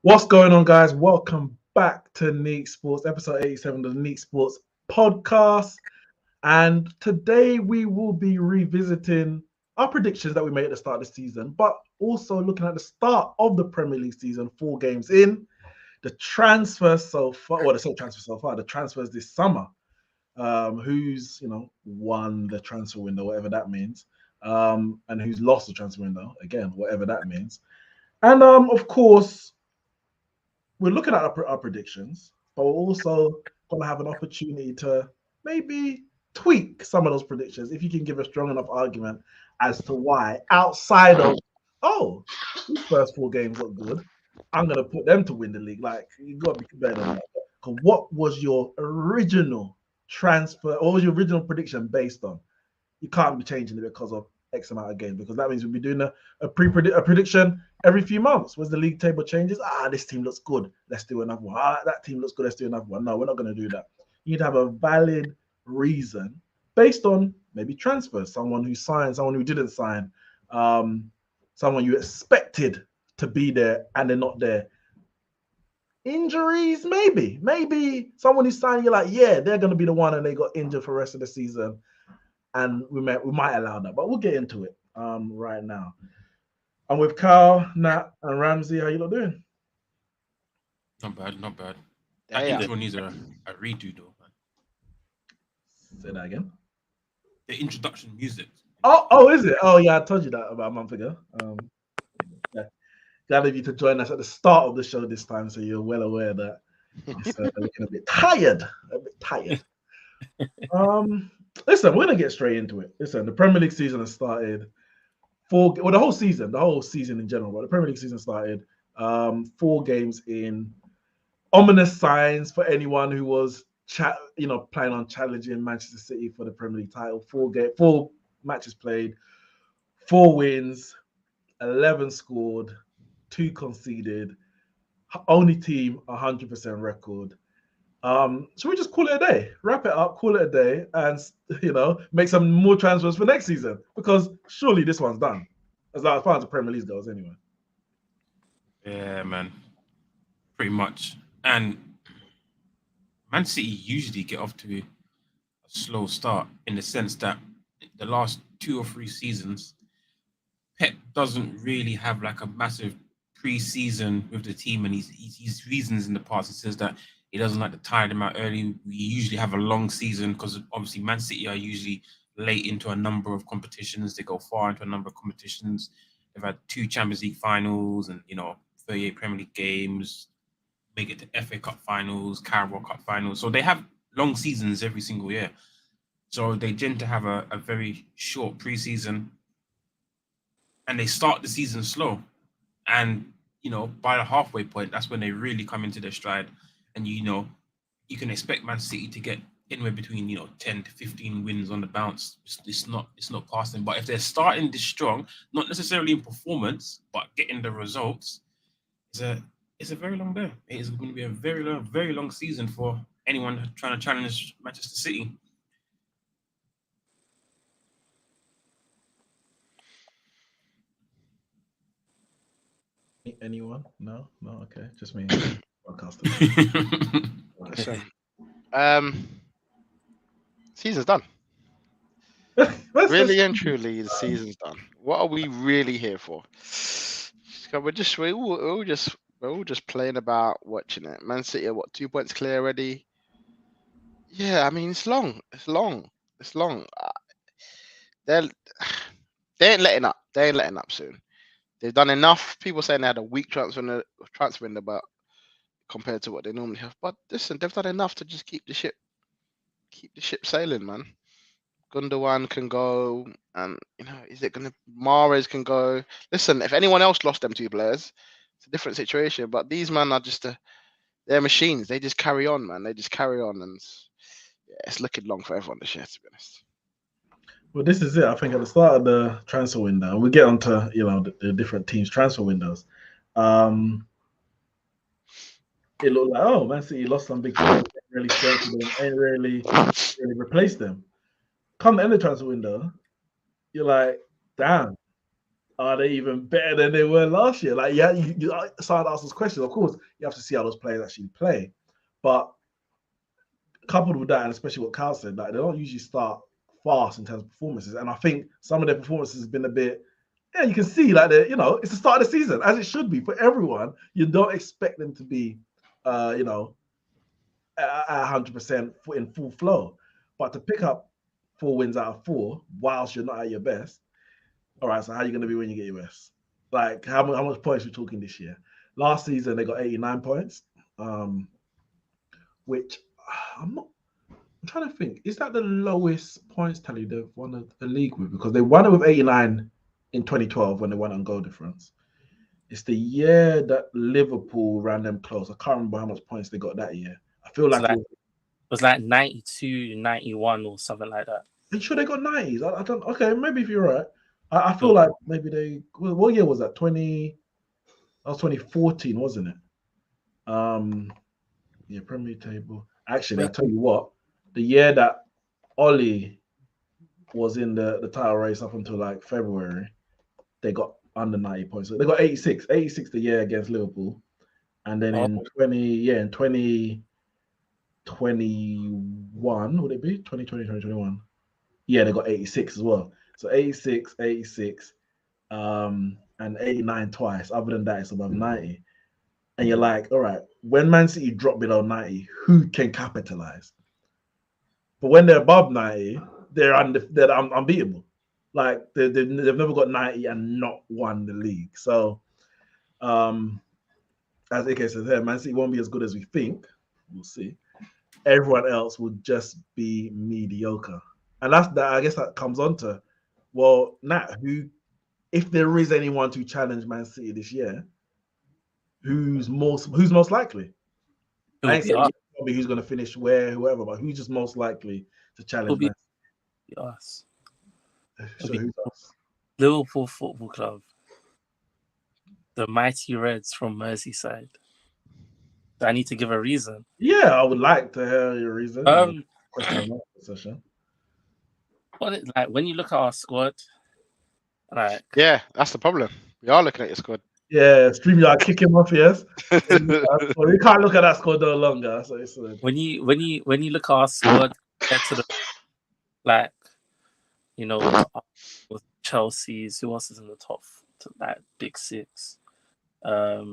What's going on, guys? Welcome back to Neeks Sports, episode 87 of the Neeks Sports podcast. And today we will be revisiting our predictions that we made at the start of the season, but also looking at the start of the Premier League season, 4 games in, the transfers so far, well, the transfers this summer, who's, won the transfer window, whatever that means, and who's lost the transfer window, again, whatever that means. And, of course, we're looking at our predictions, but we're also going to have an opportunity to maybe tweak some of those predictions if you can give a strong enough argument as to why, outside of, these first 4 games look good, I'm going to put them to win the league. Like, you got to be better than that. Because what was your original transfer, or was your original prediction based on? You can't be changing it because of X amount of games, because that means we'll be doing a prediction every few months. Once the league table changes, this team looks good, let's do another one. That team looks good, let's do another one. No, we're not going to do that. You need to have a valid reason based on maybe transfers, someone who signed, someone who didn't sign, someone you expected to be there and they're not there. Injuries, maybe someone who signed, you're like, yeah, they're going to be the one, and they got injured for the rest of the season. And we might allow that, but we'll get into it right now. I'm with Carl, Nat, and Ramsey. How you lot doing? Not bad. That intro needs a redo, though. Man. Say that again. The introduction music. Oh, is it? Oh, yeah, I told you that about a month ago. Yeah. Glad of you to join us at the start of the show this time, so you're well aware that it's looking a bit tired. Listen, we're gonna get straight into it. Listen, the Premier League season has started. The whole season in general, but the Premier League season started. 4 games in. Ominous signs for anyone who was planning on challenging Manchester City for the Premier League title. 4 matches played, 4 wins, 11 scored, 2 conceded. Only team 100% record. Should we just call it a day? Wrap it up, call it a day, and make some more transfers for next season? Because surely this one's done, as far as the Premier League goes, anyway. Yeah, man, pretty much. And Man City usually get off to a slow start in the sense that the last 2 or 3 seasons, Pep doesn't really have like a massive pre-season with the team, and his reasons in the past. He says that he doesn't like to tire them out early. We usually have a long season because obviously Man City are usually late into a number of competitions. They go far into a number of competitions. They've had 2 Champions League finals and 38 Premier League games. Make it to FA Cup finals, Carabao Cup finals. So they have long seasons every single year. So they tend to have a very short preseason, and they start the season slow. And by the halfway point, that's when they really come into their stride. And you can expect Man City to get anywhere between 10 to 15 wins on the bounce. It's not past them. But if they're starting this strong, not necessarily in performance, but getting the results, it's a very long day. It is going to be a very long season for anyone trying to challenge Manchester City. Anyone? No, okay, just me. Listen, season's done. Really and truly, the season's done. What are we really here for? We're all just playing about, watching it. Man City are 2 points clear already. Yeah, I mean it's long. They ain't letting up. They ain't letting up soon. They've done enough. People saying they had a weak transfer window, but compared to what they normally have. But listen, they've done enough to just keep the ship sailing, man. Gundogan can go, and Mahrez can go. Listen, if anyone else lost them 2 players, it's a different situation. But these men are just they're machines. They just carry on, man. They just carry on, and it's looking long for everyone this year, to be honest. Well, this is it. I think at the start of the transfer window, and we'll get onto the different teams' transfer windows. It looked like, Man City lost some big players, really strengthened them, ain't really replaced them. Come the end of the transfer window, you're like, damn, are they even better than they were last year? Like, yeah, you started to ask those questions. Of course, you have to see how those players actually play. But coupled with that, and especially what Cal said, like they don't usually start fast in terms of performances. And I think some of their performances have been a bit, yeah, you can see like it's the start of the season, as it should be for everyone. You don't expect them to be, at 100% in full flow. But to pick up 4 wins out of 4 whilst you're not at your best, all right, so how are you going to be when you get your best? Like, how much points are we talking this year? Last season, they got 89 points, which I'm trying to think. Is that the lowest points tally they've won a league with? Because they won it with 89 in 2012 when they won on goal difference. It's the year that Liverpool ran them close. I can't remember how much points they got that year. I feel like it was like 92, 91 or something like that. Are you sure they got 90s? I don't. Okay, maybe if you're right. I feel like maybe they. What year was that? That was 2014, wasn't it? Yeah, Premier table. Actually, I'll tell you what. The year that Ollie was in the title race up until like February, they got under 90 points. So they got 86 the year against Liverpool. And then in 2021, would it be? 2020, 2021. Yeah, they got 86 as well. So 86, and 89 twice. Other than that, it's above 90. And you're like, all right, when Man City drop below 90, who can capitalize? But when they're above 90, they're unbeatable. Like they've never got 90 and not won the league. So, as AK says here, Man City won't be as good as we think. We'll see. Everyone else will just be mediocre. And that's that. I guess that comes on to, well, Nat, if there is anyone to challenge Man City this year, who's most likely? I ain't saying probably who's going to finish where, whoever, but who's just most likely to challenge Man City? Us. So who's us? Liverpool Football Club, the mighty Reds from Merseyside. Do I need to give a reason? Yeah, I would like to hear your reason. Question session. Like when you look at our squad, like yeah, that's the problem. We are looking at your squad. Yeah, StreamYard kick him off, yes. We can't look at that squad no longer. So it's when you look at our squad, get to the like, you know, with Chelsea's, who else is in the top like big six? I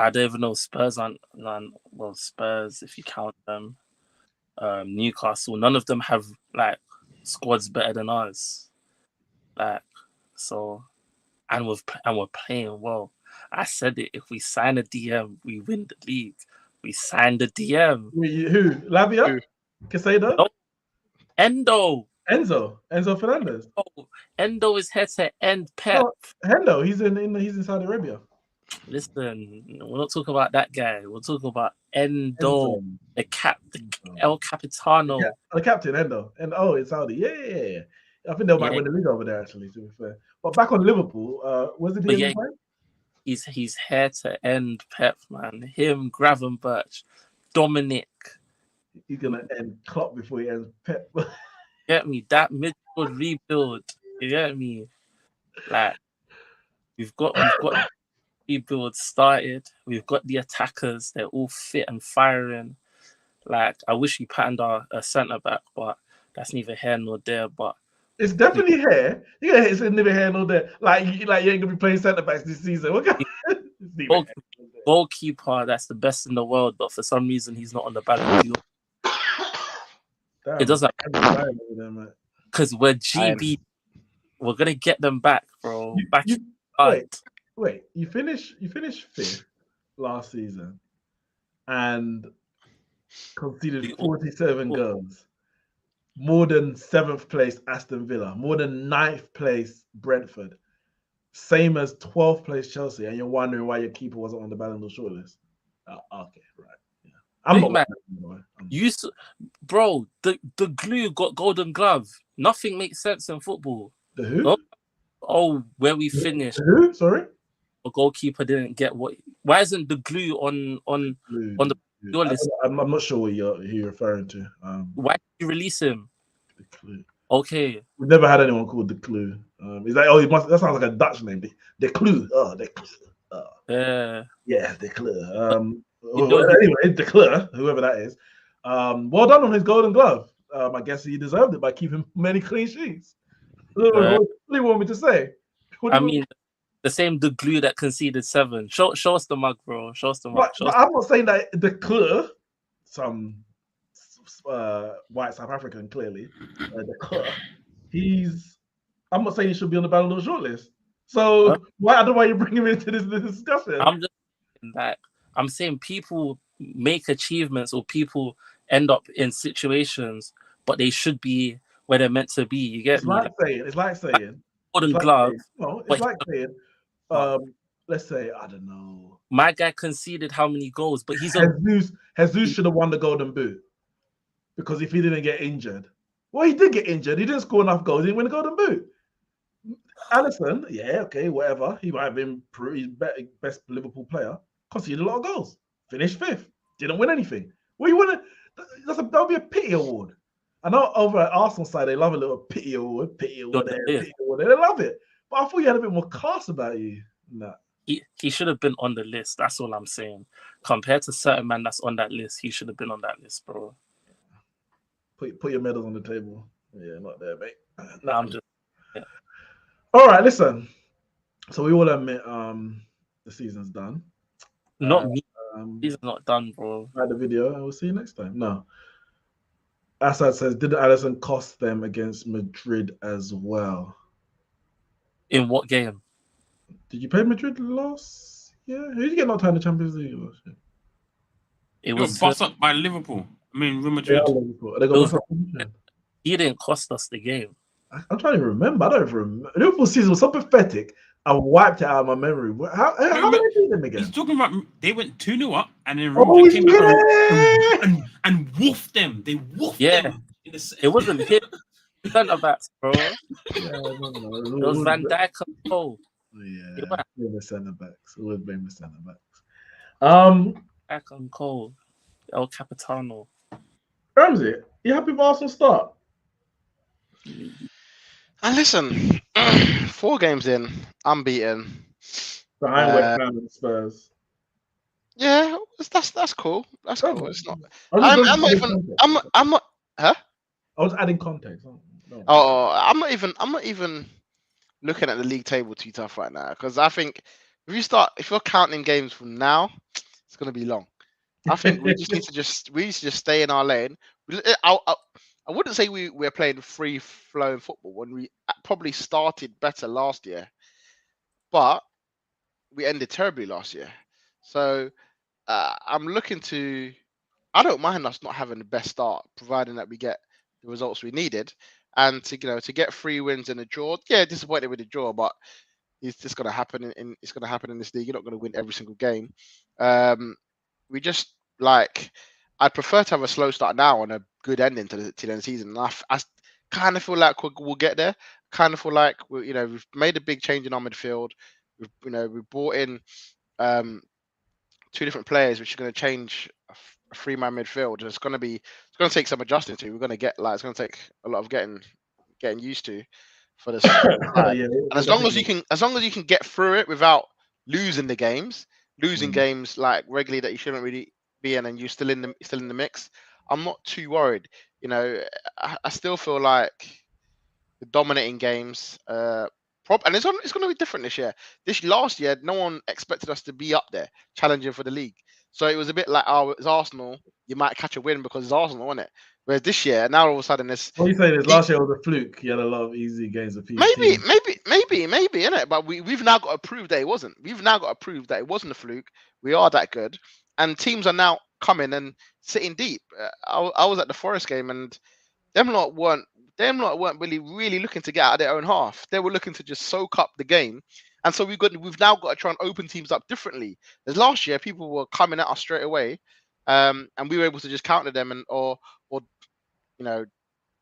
don't even know. Spurs aren't none. Well, Spurs, if you count them, Newcastle, none of them have like squads better than ours. Like so, and we're playing well. I said it. If we sign a DM, we win the league. We signed a DM. Who? Lavia? Casado? No. Enzo Fernandez. Oh, Endo is here to end Pep. No, Hendo, he's in Saudi Arabia. Listen, we're not talking about that guy. We're talking about Endo, the El Capitano. Yeah, the captain, Endo. And it's Saudi. Yeah. I think they might win the league over there, actually, to be fair. But back on Liverpool, was the DM playing? He's here to end Pep, man. Him, Gravenberch, Dominic. He's gonna end Klopp before he ends Pep. Get me? That midfield rebuild. You get me? Like we've got rebuild started. We've got the attackers. They're all fit and firing. Like I wish we patterned our centre back, but that's neither here nor there. But it's definitely here. Yeah, it's neither here nor there. Like you ain't gonna be playing centre backs this season. Goalkeeper, that's the best in the world, but for some reason he's not on the Ballon d'Or. It doesn't because we're GB. We're gonna get them back, bro. Wait. You finished 5th last season and conceded 47 goals. More than 7th place Aston Villa. More than 9th place Brentford. Same as 12th place Chelsea, and you're wondering why your keeper wasn't on the Ballon d'Or shortlist. Okay, right. Yeah. I'm not mad. Bro, the glue got Golden Glove. Nothing makes sense in football. The who? Where we finished. The who? Sorry? A goalkeeper didn't get what. Why isn't the glue on the your list? I'm not sure who you're referring to. Why did you release him? The glue. Okay. We've never had anyone called the Clue. He's like, oh, that sounds like a Dutch name. The Clue. Oh, the Clue. Yeah, the Clue. Anyway, the Clue, whoever that is. Well done on his Golden Glove. I guess he deserved it by keeping many clean sheets. What do you want me to say? I mean, the same the glue that conceded 7. Show us the mug, bro. Show us the mug. But I'm not saying that the Clue, some white South African, clearly, the Clue, I'm not saying he should be on the Ballon d'Or shortlist. So I don't know why you're bringing him into this discussion. I'm just saying that I'm saying people make achievements or people end up in situations, but they should be where they're meant to be. You get me? It's like saying Golden Glove. It's like saying, let's say, I don't know. My guy conceded how many goals, but he's Jesus should have won the Golden Boot because if he didn't get injured, well, he did get injured. He didn't score enough goals. He didn't win the Golden Boot. Alisson, yeah, okay, whatever. He might have been best Liverpool player. Conceded a lot of goals. Finished 5th. Didn't win anything. Well, you want to? That would be a pity award. I know over at Arsenal side they love a little pity award there, pity award there. They love it. But I thought you had a bit more class about you. Nah. He should have been on the list. That's all I'm saying. Compared to certain man that's on that list, he should have been on that list, bro. Put your medals on the table. Yeah, not there, mate. I'm just. Yeah. All right, listen. So we all admit the season's done. Not me. Season's not done, bro. Like the video, and we'll see you next time. No. Assad says, did Alisson cost them against Madrid as well? In what game? Did you play Madrid last year? Who did you get knocked out in the Champions League last year? It was bust up by Liverpool. I mean, Real Madrid. He didn't cost us the game. I'm trying to remember. I don't even remember. Liverpool season was so pathetic. I wiped it out of my memory. How did they beat them again? He's talking about they went 2-0 up and then Real Madrid came back and woofed them. They woofed them. It wasn't him. Centre backs, bro. It was Van Dijk and Cole. Yeah, the centre backs. Always blame the centre backs. Dijk and Cole. El Capitano. Ramsey, you happy with Arsenal start? And listen, 4 games in, unbeaten. Behind West Ham and Spurs. Yeah, that's cool. That's cool. It's not. I'm not even. I'm not. Huh? I was adding context. I'm not even looking at the league table too tough right now because I think if you're counting games from now, it's gonna be long. I think we just need to just stay in our lane. I wouldn't say we're playing free flowing football when we probably started better last year, but we ended terribly last year. So I'm looking to. I don't mind us not having the best start, providing that we get the results we needed, and to get 3 wins and a draw. Yeah, disappointed with the draw, but it's just going to happen. It's going to happen in this league. You're not going to win every single game. We just I'd prefer to have a slow start now and a good ending to the end of the season. And I kind of feel like we'll get there. Kind of feel like we've made a big change in our midfield. We've brought in 2 different players, which are going to change a 3-man midfield. It's going to take some adjusting to. We're going to get it's going to take a lot of getting used to for this. And as long as you can get through it without losing the games, games like regularly that you shouldn't really be in, and you're still in the mix, I'm not too worried. I still feel like the dominating games. And it's going to be different this year. Last year, no one expected us to be up there challenging for the league. So it was a bit like, it's Arsenal. You might catch a win because it's Arsenal, isn't it? Whereas this year, now all of a sudden, this. What are you saying is last year was a fluke. You had a lot of easy games of people. Maybe, innit? But we've now got to prove that it wasn't. We've now got to prove that it wasn't a fluke. We are that good, and teams are now coming and sitting deep. I was at the Forest game, and them lot weren't really looking to get out of their own half. They were looking to just soak up the game. And so we've now got to try and open teams up differently. As last year, people were coming at us straight away, and we were able to just counter them or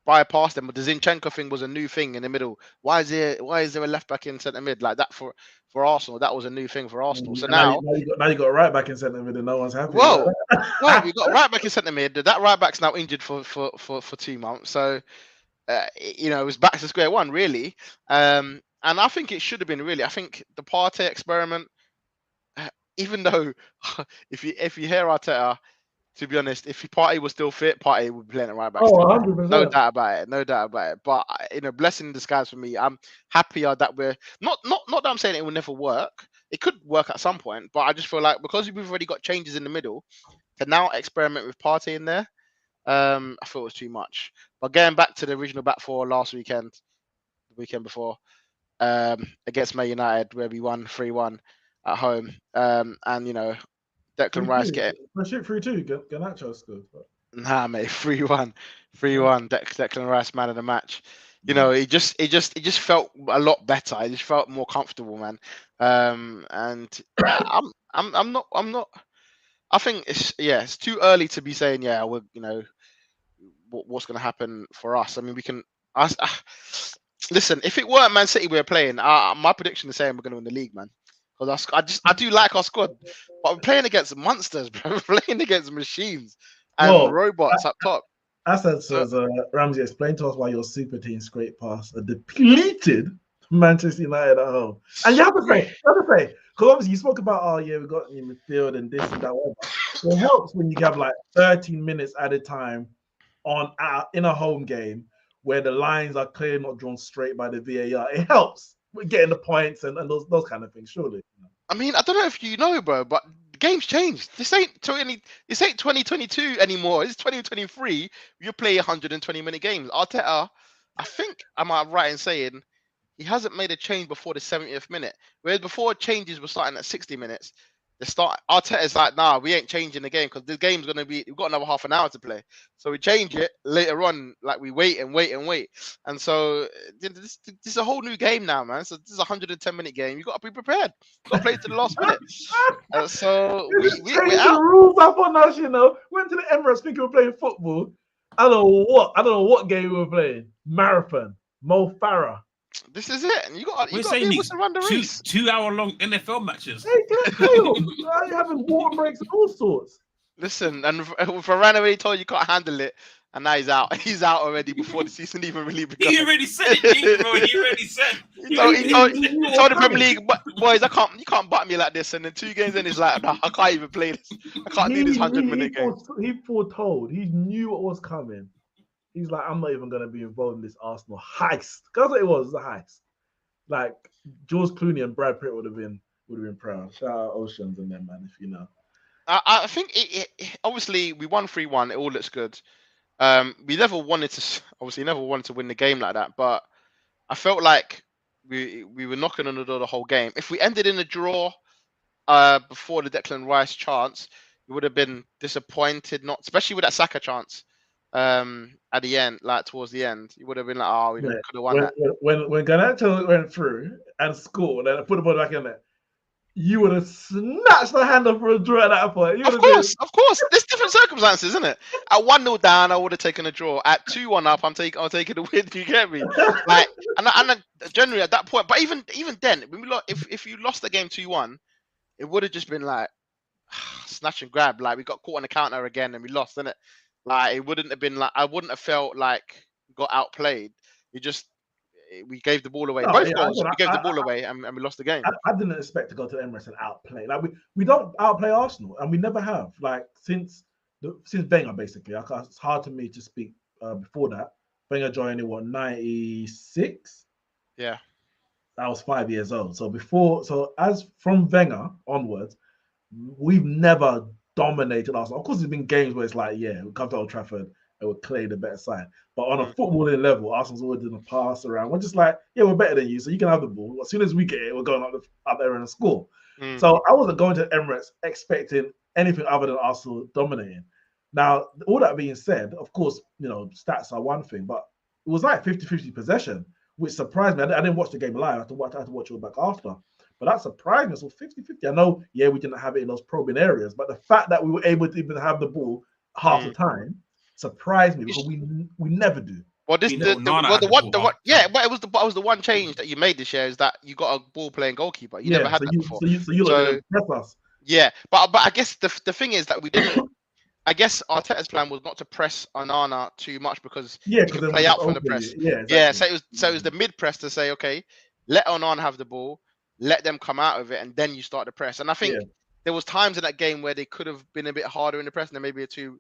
bypass them. But the Zinchenko thing was a new thing in the middle. Why is there a left back in centre mid like that for Arsenal? That was a new thing for Arsenal. So now you got a right back in centre mid, and no one's happy. Well, we got a right back in centre mid. That right back's now injured for 2 months. So it was back to square one, really. And I think it should have been really. I think the Partey experiment, even though if you hear Arteta, to be honest, if Partey was still fit, Partey would be playing at right back. Oh, Still. 100%. No doubt about it. No doubt about it. But blessing in disguise for me. I'm happier that we're not that I'm saying it will never work. It could work at some point, but I just feel like because we've already got changes in the middle, to now experiment with Partey in there, I thought it was too much. But going back to the original back four last weekend, the weekend before, against Man United, where we won 3-1 at home, and Declan Rice getting. But shit, 3-2. Garnacho scored. Nah, mate, 3-1, 3-1. Declan Rice, man of the match. It just felt a lot better. I just felt more comfortable, man. And I'm not. I think it's too early to be saying we're what's going to happen for us. I mean, we can. Listen, if it weren't Man City we were playing, my prediction is saying we're going to win the league, man. Because I do like our squad, but we're playing against monsters, bro. We're playing against machines and robots up top. I said, so Ramsey, explain to us why your super team scraped past a depleted Manchester United at home. And you have to say, because obviously you spoke about, we got in midfield and this and that, whatever. It helps when you have like 13 minutes at a time in a home game where the lines are clearly not drawn straight by the VAR. It helps with getting the points and those kind of things, surely. I mean, I don't know if you know, bro, but the game's changed. This ain't 2022 anymore. It's 2023. You play 120-minute games. Arteta, I think, am I right in saying, he hasn't made a change before the 70th minute. Whereas before changes were starting at 60 minutes. Arteta's like, nah, we ain't changing the game because the game's going to be, we've got another half an hour to play. So we change it later on, like we wait. And so this is a whole new game now, man. So this is a 110-minute game. You got to be prepared. You got to play to the last minute. So we're out. The rules up on us, Went to the Emirates thinking we're playing football. I don't know what game we were playing. Marathon. Mo Farah. This is it. And you got to be able to run the race. 2 hour long NFL matches. You're having water breaks and all sorts. Listen, and Varane already told you can't handle it, and now he's out. He's out already before the season even really began. He already said it, bro. He already said. He told the Premier League, boys, you can't butt me like this. And then 2 games in, he's like, no, I can't even play this. I can't do this 100-minute game. He foretold. He knew what was coming. He's like, I'm not even going to be involved in this Arsenal heist. That's what it was. It was a heist. Like George Clooney and Brad Pitt would have been proud. Shout out Oceans and them, man. If you know. I think it obviously we won 3-1. It all looks good. We never wanted to win the game like that, but I felt like we were knocking on the door the whole game. If we ended in a draw before the Declan Rice chance, we would have been disappointed. Not especially with that Saka chance. At the end, like towards the end, you would have been like, we could have won that. When Garnacho went through and scored and put the ball back in there, you would have snatched the hand up for a draw at that point. Of course. There's different circumstances, isn't it? At 1-0 down, I would have taken a draw. At 2-1 up, I'm taking the win. You get me? Like, and generally at that point, but even then, when if you lost the game 2-1, it would have just been like snatch and grab. Like we got caught on the counter again and we lost, innit? Like it wouldn't have been like I wouldn't have felt like got outplayed. We gave the ball away. Both goals, we gave the ball away and we lost the game. I didn't expect to go to the Emirates and outplay. Like we don't outplay Arsenal, and we never have. Like since Wenger, basically. It's hard to me to speak before that. Wenger joined in 96? Yeah, I was 5 years old. So as from Wenger onwards, we've never dominated Arsenal. Of course, there's been games where it's like, we come to Old Trafford and we're clearly the better side. But on a footballing level, Arsenal's always doing a pass around. We're just like, we're better than you, so you can have the ball. As soon as we get it, we're going up there and score. So I wasn't going to Emirates expecting anything other than Arsenal dominating. Now, all that being said, of course, stats are one thing, but it was like 50-50 possession, which surprised me. I didn't watch the game live. I had to watch it back after. But that surprised me. So 50-50. I know, we didn't have it in those probing areas, but the fact that we were able to even have the ball half the time surprised me because we never do. Well, but it was the one change that you made this year is that you got a ball playing goalkeeper. You never had that before. So you press us. Yeah, but I guess the thing is that we didn't. I guess Arteta's plan was not to press Onana too much because Yeah, he could play out from the press. Yeah, Yeah, exactly. so it was the mid press to say, okay, let Onana have the ball, let them come out of it, and then you start the press. And I think there was times in that game where they could have been a bit harder in the press, and then maybe too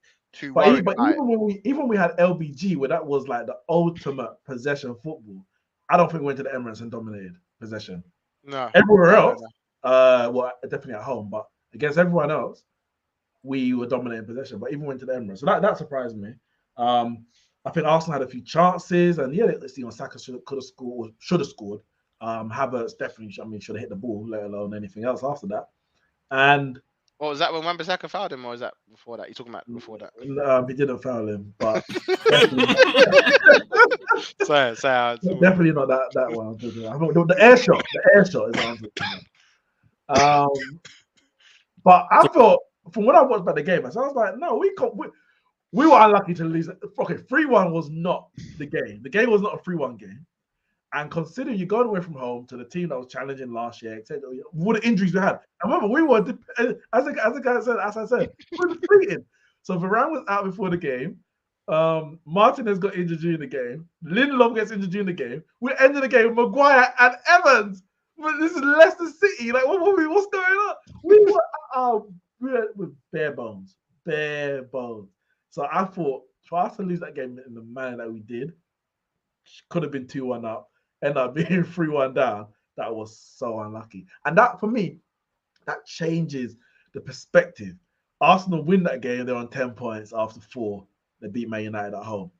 worried But about it. even when we had LBG, where that was like the ultimate possession football, I don't think we went to the Emirates and dominated possession. No. Everywhere else, well, definitely at home, but against everyone else, we were dominating possession. But even went to the Emirates, so that surprised me. I think Arsenal had a few chances, and let's see, Saka could have scored, should have scored. Havertz definitely, should have hit the ball, let alone anything else after that. And what was that when Wan-Bissaka fouled him, or was that before that? You talking about before that? He didn't foul him, but definitely not that one. I'm talking about. The air shot is what I'm talking about. But I thought from what I watched about the game, I was like, no, we were unlucky to lose. Okay, 3-1 was not the game. The game was not a 3-1 game. And considering you're going away from home to the team that was challenging last year, etc., what the injuries we had. I remember we were, as I said, we were defeated. So Varane was out before the game. Martinez got injured during the game. Lindelof gets injured during the game. We're ending the game with Maguire and Evans. But this is Leicester City. Like, what's going on? We were with bare bones. So I thought for us to lose that game in the manner that we did, could have been 2-1 up, end up being 3-1 down. That was so unlucky. And that, for me, that changes the perspective. Arsenal win that game, they're on 10 points after 4. They beat Man United at home.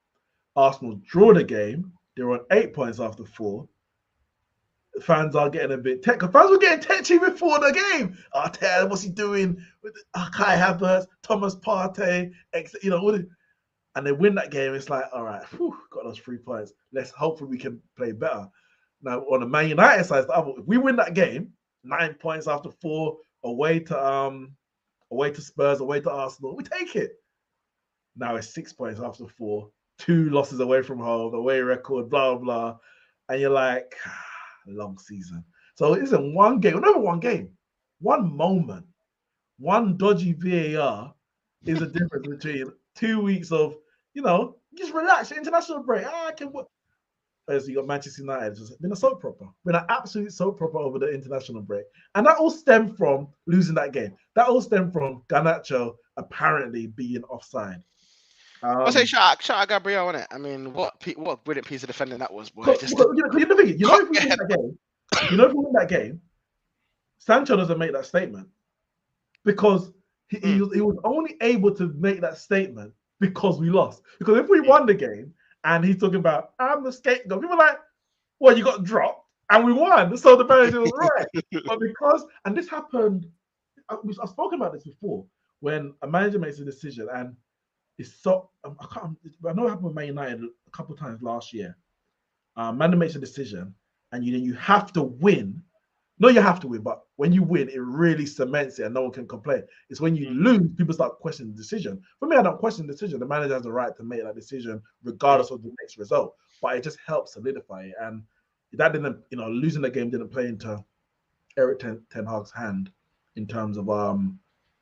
Arsenal draw the game, they're on 8 points after 4. Fans are getting a bit tech. Fans were getting touchy before the game. Arteta, what's he doing with Kai Havertz, Thomas Partey, and they win that game. It's like, all right, got those 3 points. Let's hopefully we can play better. Now on the Man United side, if we win that game, 9 points after 4, away to Spurs, away to Arsenal, we take it. Now it's 6 points after 4, 2 losses away from home, away record, blah blah, and you're like, long season. So it isn't one game, never one game, one moment, one dodgy VAR is a difference between 2 weeks of, just relax, international break. I can work. As you got Manchester United, it's been a soap opera, been an absolute soap opera over the international break. And that all stemmed from losing that game. That all stemmed from Garnacho apparently being offside. I say shout out Gabriel on it. I mean, what brilliant piece of defending that was, boy. If we win that game, Sancho doesn't make that statement because he was only able to make that statement because we lost. Because if we won the game and he's talking about, I'm the scapegoat, people are like, well, you got dropped and we won. So the manager was right. But and this happened, I've spoken about this before, when a manager makes a decision and it's so, I know it happened with Man United a couple of times last year. Manager makes a decision and you have to win. No, you have to win, but when you win, it really cements it and no one can complain. It's when you lose, people start questioning the decision. For me, I don't question the decision. The manager has the right to make that decision regardless of the next result, but it just helps solidify it. And that didn't, losing the game didn't play into Eric Ten Hag's hand in terms of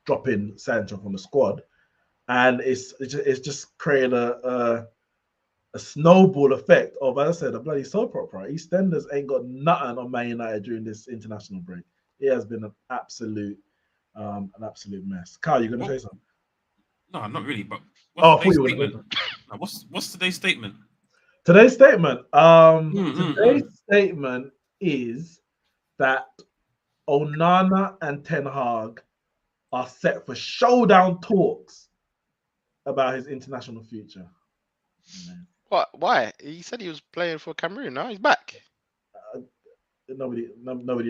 dropping Sancho from the squad. And it's just created a snowball effect of, as I said, a bloody soap opera. EastEnders ain't got nothing on Man United during this international break. It has been an absolute mess. Kyle, you gonna say something? No, not really. But what's today's statement? Today's statement. Today's statement is that Onana and Ten Hag are set for showdown talks about his international future. What? Why? He said he was playing for Cameroon. Now he's back. Nobody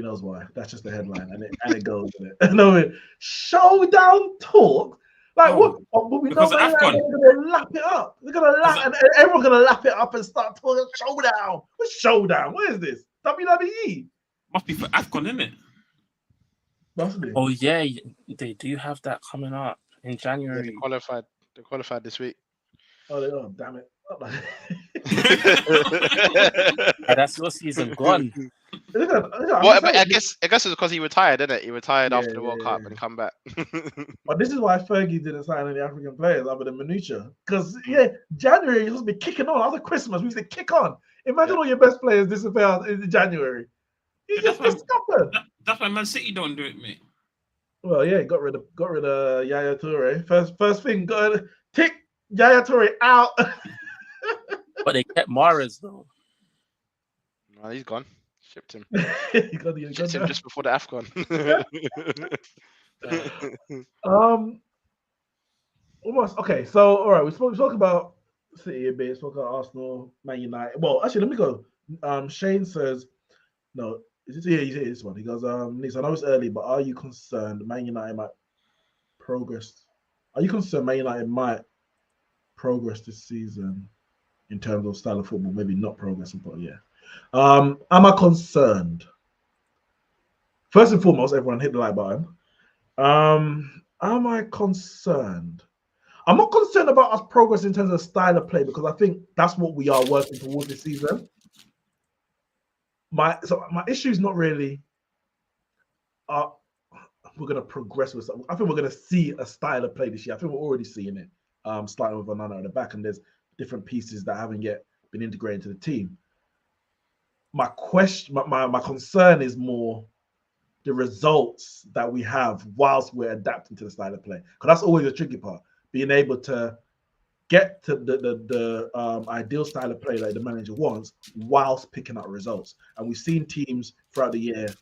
knows why. That's just the headline, and it goes with it. No, showdown talk. Like what? But we know they're gonna lap it up. They're gonna lap, and everyone's gonna lap it up and start talking showdown. What's showdown? What is this? WWE? Must be for AFCON, isn't it? Oh yeah, they do have that coming up in January. Yeah, they qualified this week. Oh, damn it. That's your season gone. Well, but I guess it's because he retired, didn't it? He retired after the World Cup yeah. and come back. But this is why Fergie didn't sign any African players other than Minutia. Because January you're supposed to be kicking on. After Christmas, we used to kick on. Imagine all your best players disappear in January. You just scuppered. That's why Man City don't do it, mate. Well, yeah, got rid of Yaya Toure. First thing, got to tick Yaya Toure out. But they kept Mahrez though. No, he's gone. Shipped him. Shipped him just before the AFCON. Almost okay. So all right, we spoke about City a bit. Spoke about Arsenal, Man United. Well, actually, let me go. Shane says, no, is it? Yeah, he this one. He goes, Neeks, I know it's early, but are you concerned Man United might progress? Are you concerned Man United might progress this season in terms of style of football? Maybe not progressing, but yeah. Am I concerned? First and foremost, everyone hit the like button. Am I concerned? I'm not concerned about us progress in terms of style of play because I think that's what we are working towards this season. My issue is not really we're going to progress with something. I think we're going to see a style of play this year. I think we're already seeing it, starting with Onana at the back, and there's different pieces that haven't yet been integrated into the team. My concern is more the results that we have whilst we're adapting to the style of play, because that's always a tricky part, being able to get to the ideal style of play that the manager wants whilst picking up results. And we've seen teams throughout the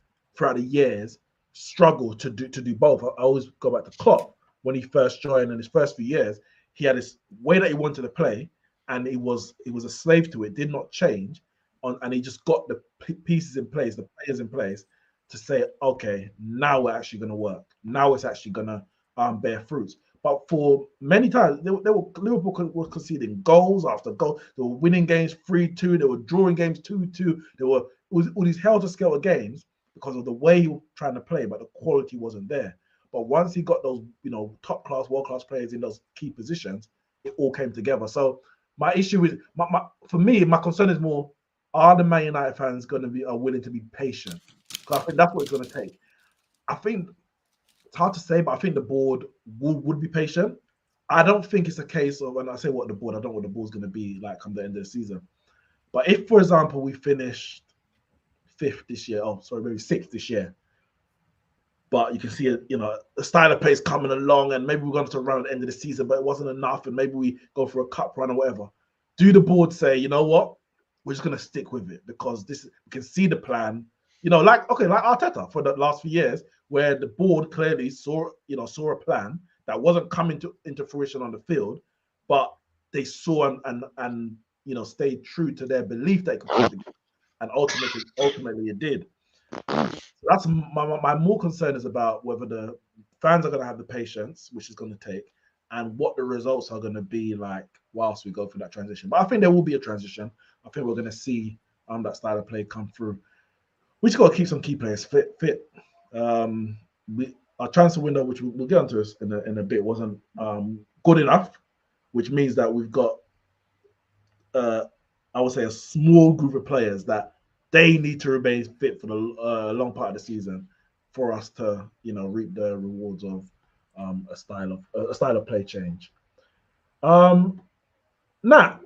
years struggle to do both. I always go back to Klopp when he first joined in his first few years. He had this way that he wanted to play, and he was a slave to it. Did not change, and he just got the pieces in place, the players in place to say, okay, now we're actually going to work. Now it's actually going to bear fruits. But for many times, Liverpool was conceding goals after goal. They were winning games 3-2. They were drawing games 2-2. There were all these helter-skelter games because of the way he was trying to play, but the quality wasn't there. But once he got those, top-class, world-class players in those key positions, it all came together. So my issue is, for me, my concern is more, are the Man United fans going to be willing to be patient? Because I think that's what it's going to take. I think it's hard to say, but I think the board would be patient. I don't think it's a case of, when I say what the board, I don't know what the board's going to be like come the end of the season. But if, for example, we finished 5th this year, maybe 6th this year, but you can see, the style of play is coming along, and maybe we're going to run at the end of the season, but it wasn't enough, and maybe we go for a cup run or whatever. Do the board say, you know what, we're just going to stick with it because we can see the plan, like Arteta for the last few years, where the board clearly saw a plan that wasn't coming into fruition on the field, but they saw and stayed true to their belief that it could come together, and ultimately it did. So that's my more concern is about whether the fans are going to have the patience, which is going to take, and what the results are going to be like whilst we go through that transition. But I think there will be a transition. I think we're going to see that style of play come through. We just got to keep some key players fit. Our transfer window, which we'll get onto in a bit, wasn't good enough, which means that we've got, I would say, a small group of players that they need to remain fit for the long part of the season for us to, reap the rewards of a style of play change. Nat,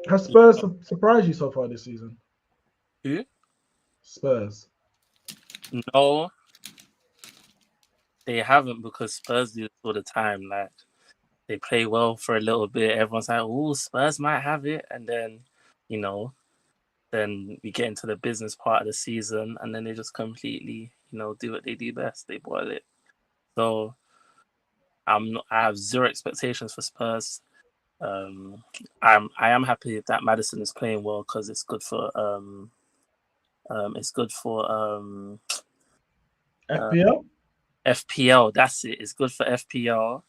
has Spurs surprised you so far this season? Who? Spurs. No, they haven't, because Spurs do this all the time. Like, they play well for a little bit. Everyone's like, "Oh, Spurs might have it," and then, then we get into the business part of the season, and then they just completely, do what they do best. They boil it. So I have zero expectations for Spurs. I am happy that Maddison is playing well, because it's good for FPL? FPL. That's it. It's good for FPL.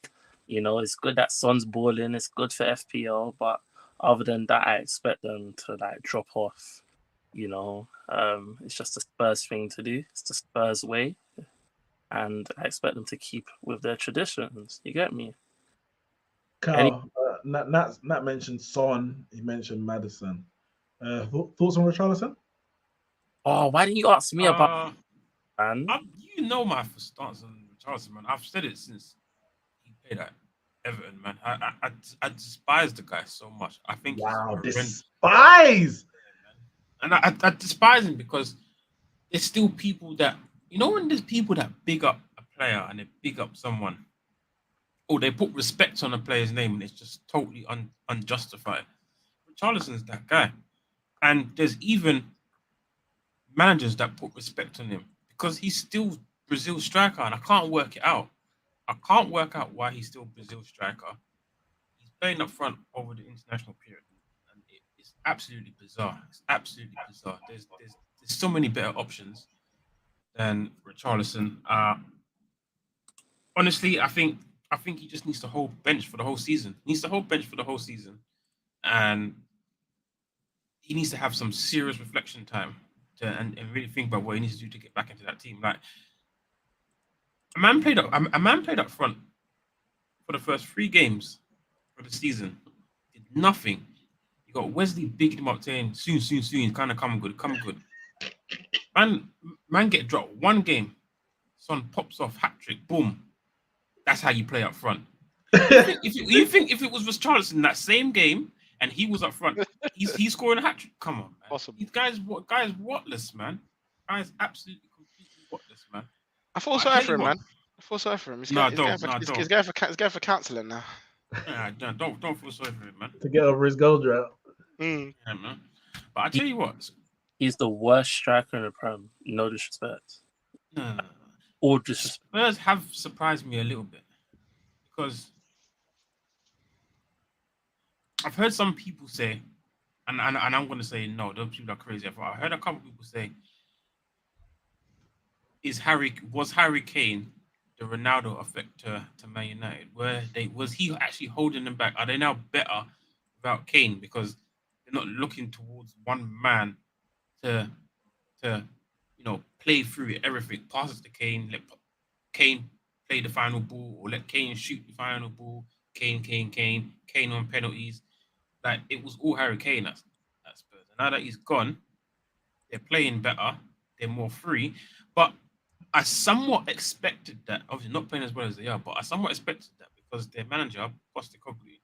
It's good that Son's balling. It's good for FPL. But other than that, I expect them to drop off. It's just a Spurs thing to do. It's the Spurs way, and I expect them to keep with their traditions. You get me? Carl, Nat mentioned Son. He mentioned Maddison. Thoughts on Richarlison? Oh, why didn't you ask me about man? You know my stance on Richarlison, man. I've said it since he played at Everton, man. I despise the guy so much. I think he's Wow, horrendous, despise. and I despise him because there's still people that when there's people that big up a player and they big up someone, or they put respect on a player's name, and it's just totally unjustified. Richarlison's that guy, and there's even managers that put respect on him because he's still Brazil's striker, and I can't work it out. I can't work out why he's still Brazil's striker. He's playing up front over the international period, and it's absolutely bizarre. It's absolutely bizarre. There's so many better options than Richarlison. Honestly, I think he just needs to hold bench for the whole season. He needs to hold bench for the whole season, and he needs to have some serious reflection time and really think about what he needs to do to get back into that team. Like a man played up front for the first 3 games for the season, did nothing. You got Wesley bigging him up saying soon, kind of come good. Man get dropped 1 game. Son pops off, hat trick, boom. That's how you play up front. You think if it was Richarlison that same game and he was up front, he's scoring a hat trick? Come on, man. Possible. These guys whatless, man. Guys absolutely completely whatless, man. I feel sorry for him, man. I feel sorry for him. He's going for counselling now. Nah, don't feel sorry for him, man. To get over his goal drought. Yeah, man. But I tell you what, He's the worst striker in the Prem. No disrespect. no. All disrespect. Spurs have surprised me a little bit because I've heard some people say, and I'm going to say no, those people are crazy. I heard a couple of people say, was Harry Kane the Ronaldo effect to Man United? Was he actually holding them back? Are they now better without Kane because they're not looking towards one man to play through everything, passes to Kane, let Kane play the final ball, or let Kane shoot the final ball, Kane on penalties. Like it was all Harry Kane at Spurs. And now that he's gone, they're playing better, they're more free. But I somewhat expected that, obviously not playing as well as they are, but I somewhat expected that because their manager, Postecoglou,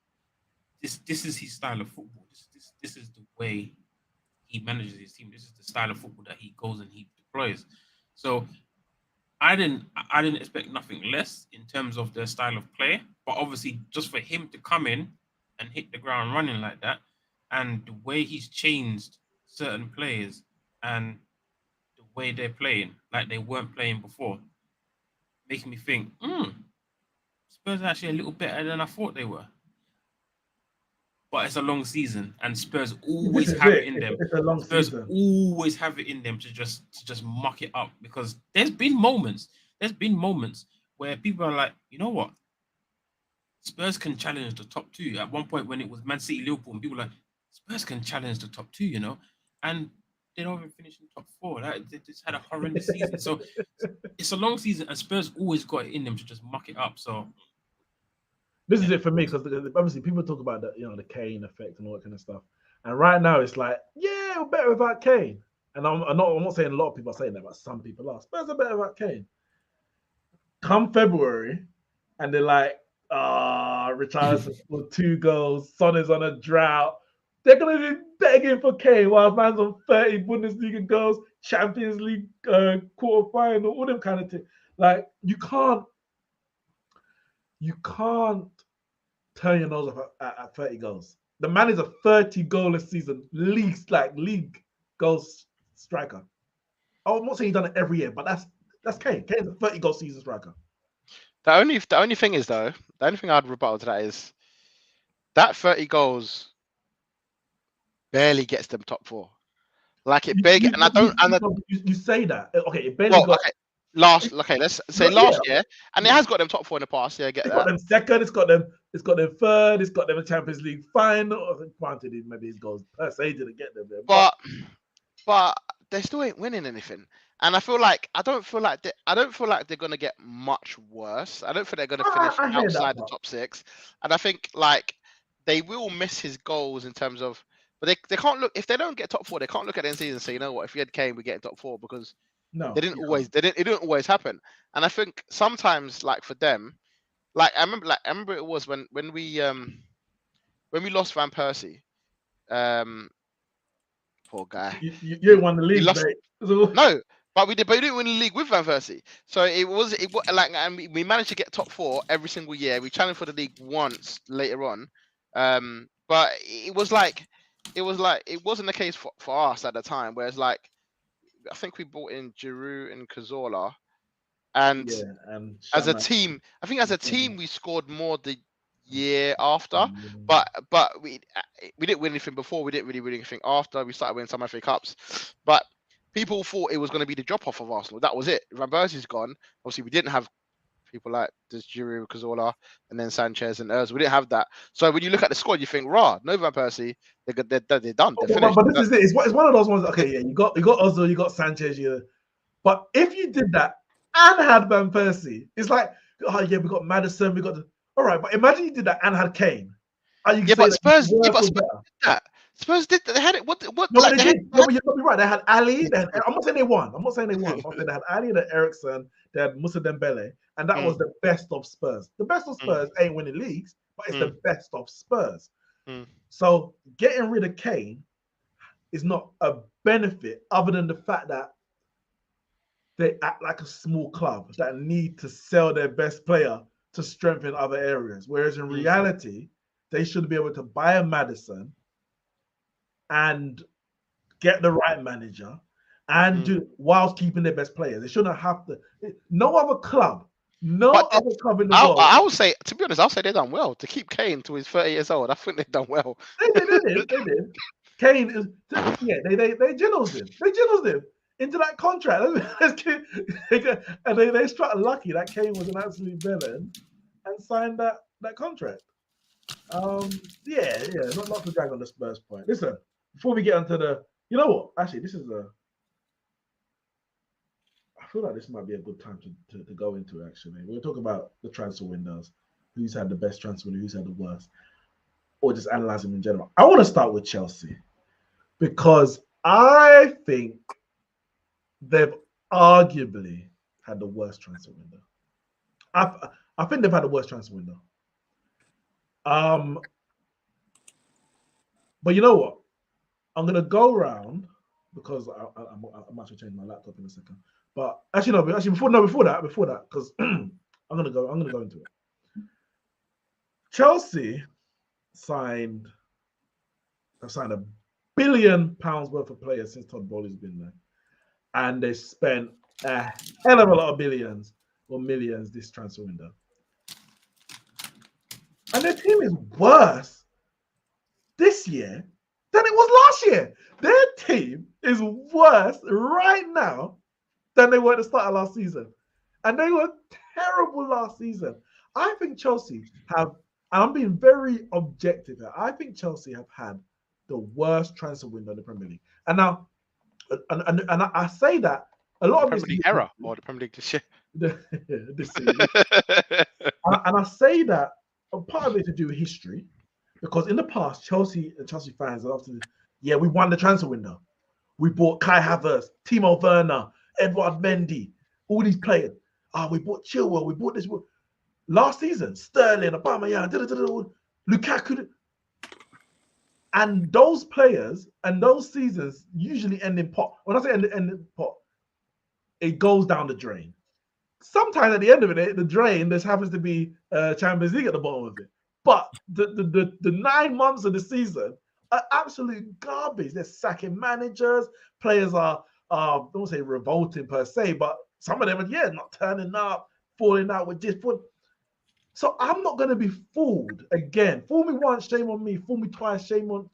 this is his style of football. This is the way he manages his team. This is the style of football that he goes and he deploys. So I didn't expect nothing less in terms of their style of play, but obviously just for him to come in and hit the ground running like that, and the way he's changed certain players and the way they're playing, like they weren't playing before, making me think, Spurs are actually a little better than I thought they were. But it's a long season, and Spurs always have it in them. It's a long Spurs season. always have it in them to just muck it up because there's been moments where people are like, you know what? Spurs can challenge the top 2. At one point when it was Man City, Liverpool, and people were like, Spurs can challenge the top 2, and they don't even finish in top 4. They just had a horrendous season. So it's a long season, and Spurs always got it in them to just muck it up. So this is it for me because obviously people talk about the Kane effect and all that kind of stuff. And right now it's like, yeah, we're better without Kane. And I'm not saying a lot of people are saying that, but some people are. Spurs are better without Kane. Come February, and they're like, Richarlison scored 2 goals. Son is on a drought. They're gonna be begging for Kane while man's on 30 Bundesliga goals, Champions League quarterfinal, all them kind of things. Like you can't turn your nose up at 30 goals. The man is a 30 goalless season, league goals striker. I'm not saying he's done it every year, but that's Kane. Kane's a 30 goal season striker. The only thing is though, the only thing I'd rebuttal to that is that 30 goals barely gets them top 4. Like it big, and I don't. You say that, okay? It barely got. Okay. Let's say last year, and it has got them top 4 in the past. Yeah, I get that. Got them second. It's got them third. It's got them a Champions League final. Granted, maybe his goals per se didn't get them there, but they still ain't winning anything. And I don't feel like they're gonna get much worse. I don't think they're gonna finish outside the top 6. And I think like they will miss his goals in terms of But they can't look if they don't get top 4. They can't look at the end of the season and say, you know what, if we had Kane, we get top 4 because No, it didn't always happen. And I think sometimes, like for them, like I remember it was when we lost Van Persie, poor guy. You ain't won the We league, lost. mate. So- No, but we didn't win the league with Van Persie. So it was like, and we managed to get top 4 every single year. We challenged for the league once later on, but it wasn't the case for us at the time. Whereas like I think we brought in Giroud and Cazorla, and yeah, and as a Shaman. team, I think as a team we scored more the year after. Mm. But we didn't win anything before. We didn't really win anything after. We started winning some FA Cups, but people thought it was going to be the drop off of Arsenal. That was it. Van Persie's gone. Obviously, we didn't have people like this Giroud, Cazorla, and then Sanchez and Urs. We didn't have that. So when you look at the squad, you think, "Raw, no Van Persie. They're done. They're finished." But this is it. It's one of those ones. Okay, yeah, you got Ozil, you got Sanchez, yeah. But if you did that and had Van Persie, it's like, oh yeah, we got Madison, we got all right. But imagine you did that and had Kane. Are you but Spurs. did That. Spurs did. They had it. What? No, like, they did. No, but you're probably right. They had Ali. I'm not saying they won. I'm saying they had Ali, they had Ericsson, they had Moussa Dembele, and that was the best of Spurs. The best of Spurs ain't winning leagues, but it's the best of Spurs. So getting rid of Kane is not a benefit other than the fact that they act like a small club that need to sell their best player to strengthen other areas. Whereas in reality, they should be able to buy a Madison and get the right manager and do whilst keeping their best players. They shouldn't have to. No other club in the world. I would say, to be honest, I'll say they've done well to keep Kane to his 30 years old. I think they've done well. They did. Kane is they jizzled him. They jizzled him into that contract. And they struck lucky that Kane was an absolute villain and signed that contract. Not to drag on the Spurs point. Listen, before we get onto the, you know what? Actually, I feel like this might be a good time to go into. Actually, we're talking about the transfer windows, who's had the best transfer window, who's had the worst, or just analyze them in general. I want to start with Chelsea because I think they've arguably had the worst transfer window. I think they've had the worst transfer window. But you know what? I'm gonna go around because I'm actually changing my laptop in a second. But before that, because I'm gonna go into it. Chelsea have signed £1 billion worth of players since Todd Bowley's been there, and they spent a hell of a lot of billions or millions this transfer window. And their team is worse this year than it was last year. Their team is worse right now than they were at the start of last season. And they were terrible last season. I think Chelsea have, and I'm being very objective here, I think Chelsea have had the worst transfer window in the Premier League. And now, and I say that a lot of Premier League era or the Premier League this year. This season. And I say that a part of it to do with history, because in the past, Chelsea fans are often, we won the transfer window. We bought Kai Havertz, Timo Werner, Edouard Mendy, all these players. We bought Chilwell, we bought this. Last season, Sterling, Aubameyang, Lukaku. And those players and those seasons usually end in pot. When I say end in pot, it goes down the drain. Sometimes at the end of it, the drain, there happens to be Champions League at the bottom of it. But the 9 months of the season are absolute garbage. They're sacking managers. Players are, I don't say revolting per se, but some of them are, not turning up, falling out with just foot. So I'm not going to be fooled again. Fool me once, shame on me. Fool me twice, shame on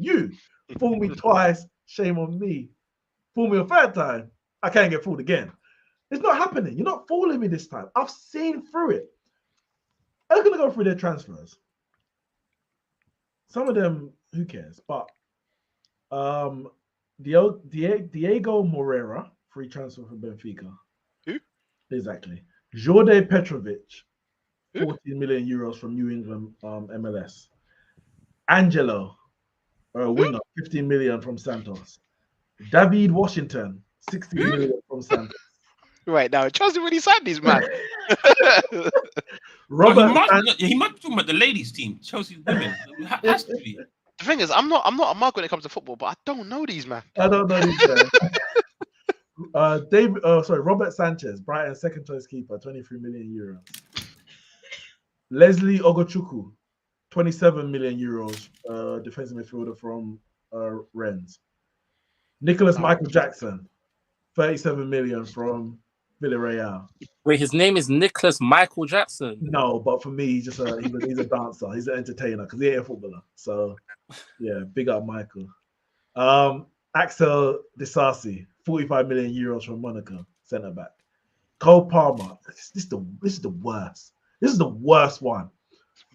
you. Fool me twice, shame on me. Fool me a third time, I can't get fooled again. It's not happening. You're not fooling me this time. I've seen through it. I'm going to go through their transfers. Some of them, who cares? But Diego Moreira, free transfer from Benfica. Who? Exactly. Jorge Petrovic, 14 million euros from New England MLS. Angelo, Winger, 15 million from Santos. David Washington, 60 Who? million from Santos. Right now, Chelsea really signed these man. Robert He might be talking about the ladies' team, Chelsea women. It has to be. The thing is, I'm not a mug when it comes to football, but I don't know these man. I don't know these guys. Robert Sanchez, Brighton second choice keeper, 23 million euros. Leslie Ogochukwu, 27 million euros, defensive midfielder from Rennes. Nicholas Michael Jackson, 37 million from Villarreal. Wait, his name is Nicholas Michael Jackson. No, but for me, he's a dancer. He's an entertainer because he ain't a footballer. So, yeah, big up Michael. Axel Disasi, 45 million euros from Monaco, centre back. Cole Palmer, this is the worst. This is the worst one.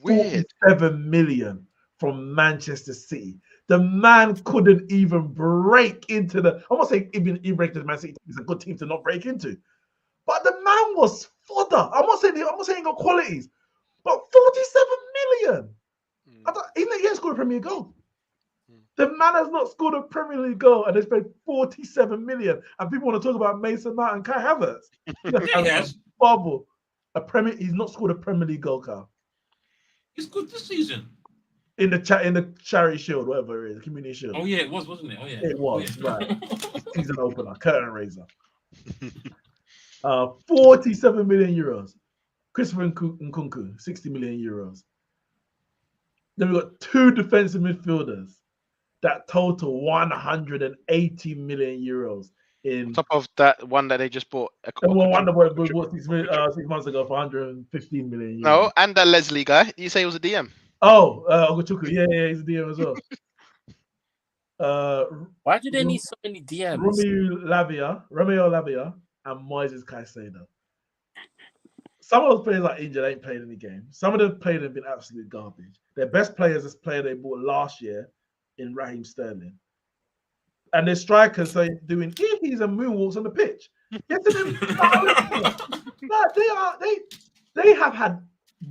Weird. 47 million from Manchester City. The man couldn't even break into the. I'm not saying even break into the Man City. It's a good team to not break into, but the man was fodder. I'm not saying he got qualities, but 47 million. He ain't scored a Premier League goal. The man has not scored a Premier League goal, and they spent 47 million. And people want to talk about Mason Mount and Kai Havertz. Yes. Bubble. He's not scored a Premier League goal, Carl. He's good this season. In the Charity Shield, whatever it is, Community Shield. Oh yeah, it was, wasn't it? Oh yeah, It was, yeah. right. Season opener, curtain raiser. 47 million euros. Christopher Nkunku, 60 million euros. Then we've got two defensive midfielders that total 180 million euros. On top of that one that they just bought. One that was bought 6 months ago for 115 million euros. No, and that Leslie guy. You say he was a DM. Oh, Ogochukwu. Yeah, he's a DM as well. Why do they need so many DMs? Romeo Lavia, and Moises Caicedo. Some of those players are injured, ain't played any games. Some of them played have been absolute garbage. Their best player is this player they bought last year in Raheem Sterling. And their strikers are doing he's and moonwalks on the pitch. They have had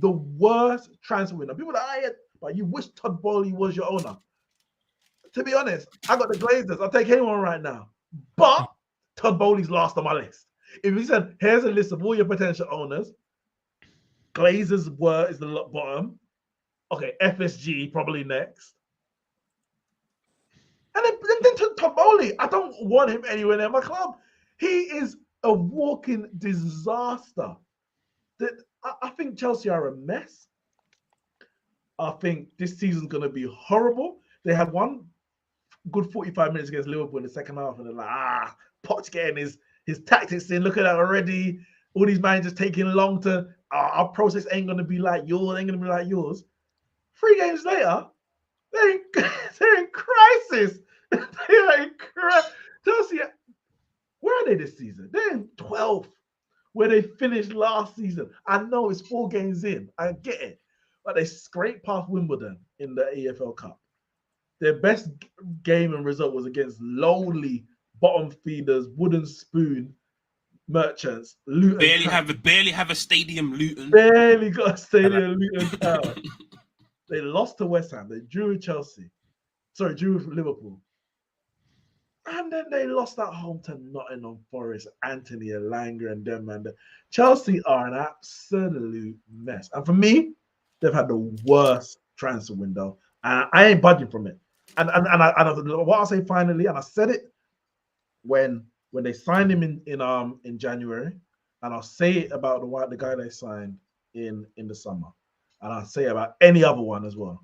the worst transfer window. People are like, but you wish Todd Bowley was your owner. To be honest, I got the Glazers. I'll take anyone right now. But Todd Bowley's last on my list. If he said, here's a list of all your potential owners, Glazers is the bottom. Okay, FSG probably next. And then to Todd Bowley, I don't want him anywhere near my club. He is a walking disaster. I think Chelsea are a mess. I think this season's going to be horrible. They had one good 45 minutes against Liverpool in the second half, and they're like, Poch getting his tactics in. Look at that already. All these managers taking long to. Our process ain't going to be like yours. Ain't going to be like yours. 3 games later, they're in crisis. They're in crisis. Chelsea, where are they this season? They're in 12th, where they finished last season. I know it's 4 games in. I get it. But they scraped past Wimbledon in the EFL Cup. Their best game and result was against lowly bottom feeders, wooden spoon merchants. Luton barely have a stadium, Luton. Barely got a stadium, Luton Town. They lost to West Ham. They drew with Chelsea. Sorry, drew with Liverpool. And then they lost at home to Nottingham Forest, Anthony Elanga and them. And Chelsea are an absolute mess. And for me, they've had the worst transfer window. And I ain't budging from it. And what I'll say finally, and I said it when they signed him in January, and I'll say it about the guy they signed in the summer, and I'll say it about any other one as well.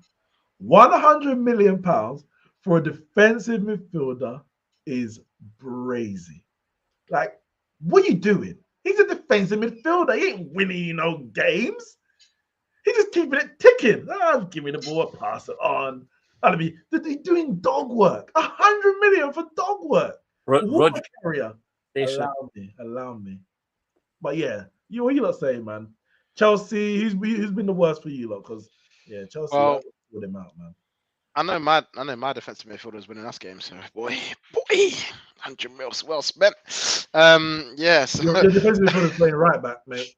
£100 million for a defensive midfielder is brazy. Like, what are you doing? He's a defensive midfielder. He ain't winning no games. He's just keeping it ticking. Give me the ball, pass it on. They're doing dog work. 100 million for dog work. Roger, allow me. But yeah, what you lot saying, man? Chelsea, who's been the worst for you lot? Because Chelsea put him out, man. I know my defensive midfielder was winning us games. So boy, 100 mils well spent. Yes. Your defensive midfielder is playing right back, mate.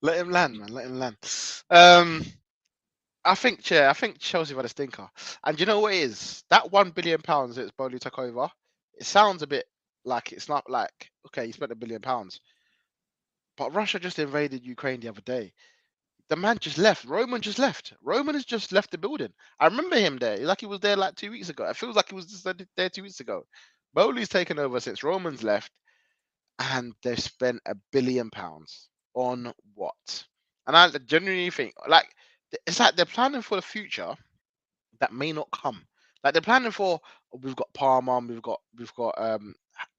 Let him land, man. Let him land. I think Chelsea had a stinker. And you know what it is? That £1 billion that Bowley took over, it sounds a bit like it's not like, okay, you spent £1 billion. But Russia just invaded Ukraine the other day. The man just left. Roman just left. Roman has just left the building. I remember him there. Like he was there like 2 weeks ago. It feels like he was just there 2 weeks ago. Bowley's taken over since Roman's left, and they've spent £1 billion on what? And I genuinely think, like, it's like they're planning for the future that may not come. Like they're planning for, we've got Palmer, we've got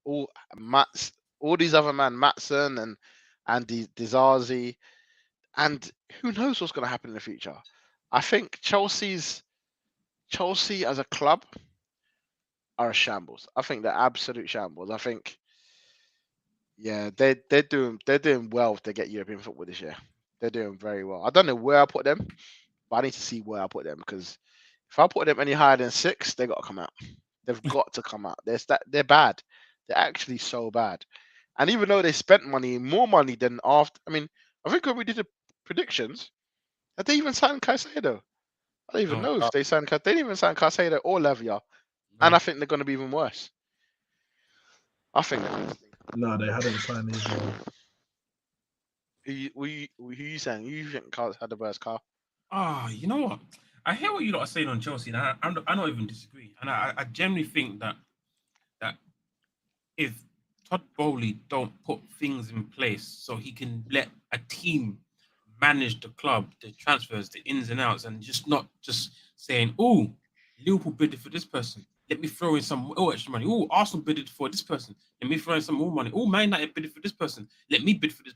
all Mats, all these other man, Matson and Dizazi, and who knows what's going to happen in the future. I think Chelsea as a club are a shambles. I think they're absolute shambles. I think, yeah, they're doing well to get European football this year. They're doing very well. I don't know where I put them, but I need to see where I put them, because if I put them any higher than 6, they got to come out. They've got to come out. They're bad. They're actually so bad. And even though they spent more money than after, I mean, I think when we did the predictions, had they even signed Caicedo? I don't even know if they signed. They didn't even sign Caicedo or Lavia, and I think they're going to be even worse. I think. No, they hadn't signed these. Who you saying? You think Carl's had the worst car? You know what? I hear what you lot are saying on Chelsea, and I don't even disagree. And I generally think that if Todd Bowley don't put things in place so he can let a team manage the club, the transfers, the ins and outs, and not just saying, "Oh, Liverpool bidded for this person. Let me throw in some extra money. Oh, Arsenal bidded for this person. Let me throw in some more money. Oh, Man United bidded for this person. Let me bid for this."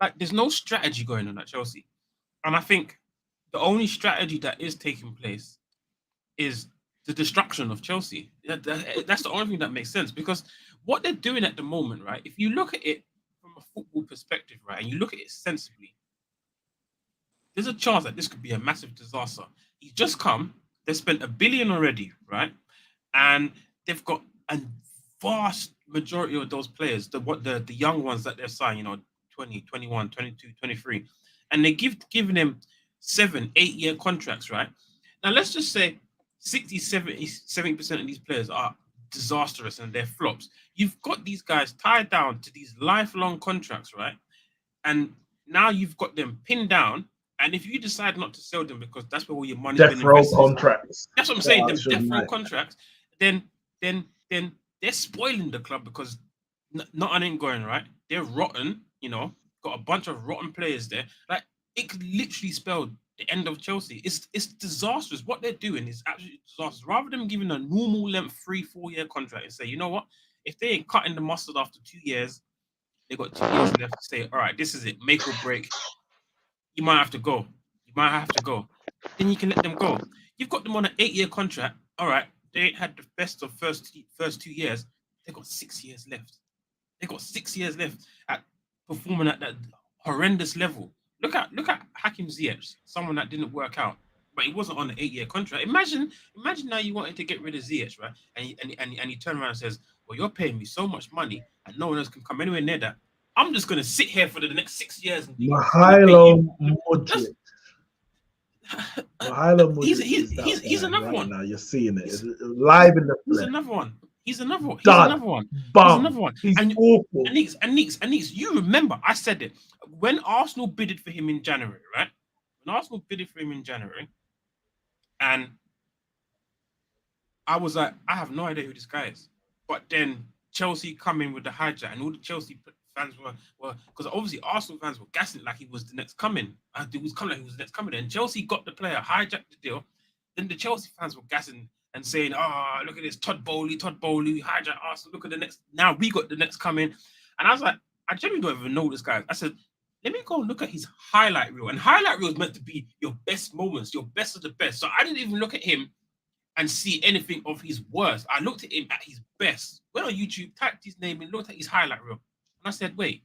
Like, there's no strategy going on at Chelsea, and I think the only strategy that is taking place is the destruction of Chelsea. That's the only thing that makes sense, because what they're doing at the moment, right? If you look at it from a football perspective, right, and you look at it sensibly, there's a chance that this could be a massive disaster. He's just come. They've spent $1 billion already, right? And they've got a vast majority of those players, the young ones that they've signed, 20, 21, 22, 23, and they giving them 7, 8-year contracts, right? Now let's just say 60, 70% of these players are disastrous and they're flops. You've got these guys tied down to these lifelong contracts, right? And now you've got them pinned down. And if you decide not to sell them because that's where all your money's been invested, contracts. That's what I'm saying. Them death row contracts. Then they're spoiling the club, because nothing ain't going right. They're rotten. Got a bunch of rotten players there. Like, it could literally spell the end of Chelsea. It's disastrous. What they're doing is absolutely disastrous. Rather than giving a normal length 3-4 year contract and say, you know what, if they ain't cutting the mustard after 2 years, they got 2 years left to say, all right, this is it, make or break. You might have to go. Then you can let them go. You've got them on an 8-year contract. All right, they ain't had the best of first 2 years. They got 6 years left. At performing at that horrendous level. Look at Hakim Ziyech, someone that didn't work out, but he wasn't on an 8-year contract. Imagine now you wanted to get rid of Ziyech, right? And he turned around and says, "Well, you're paying me so much money, and no one else can come anywhere near that. I'm just going to sit here for the next 6 years." Mihailo Mudryk. He's another one. Now you're seeing it live in the flesh. He's another one. He's another one. He's awful. And Neeks, you remember I said it when Arsenal bidded for him in January, right? And I was like, I have no idea who this guy is. But then Chelsea come in with the hijack, and all the Chelsea fans were because obviously Arsenal fans were gassing like he was the next coming. He was the next coming. And Chelsea got the player, hijacked the deal. Then the Chelsea fans were gassing and saying, "Oh, look at this, Todd Bowley, hijack Arsenal. Look at the next. Now we got the next coming." And I was like, I genuinely don't even know this guy. I said, let me go and look at his highlight reel. And highlight reel is meant to be your best moments, your best of the best. So I didn't even look at him and see anything of his worst. I looked at him at his best. Went on YouTube, typed his name and looked at his highlight reel. And I said, wait,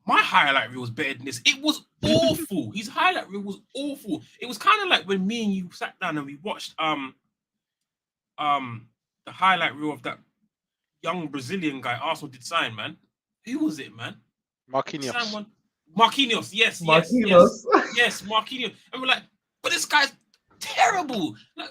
my highlight reel was better than this. It was awful. His highlight reel was awful. It was kind of like when me and you sat down and we watched the highlight reel of that young Brazilian guy Arsenal did sign, man. Who was it, man? Marquinhos. Marquinhos, yes, Marquinhos. yes, Marquinhos. And we're like, but this guy's terrible. Like,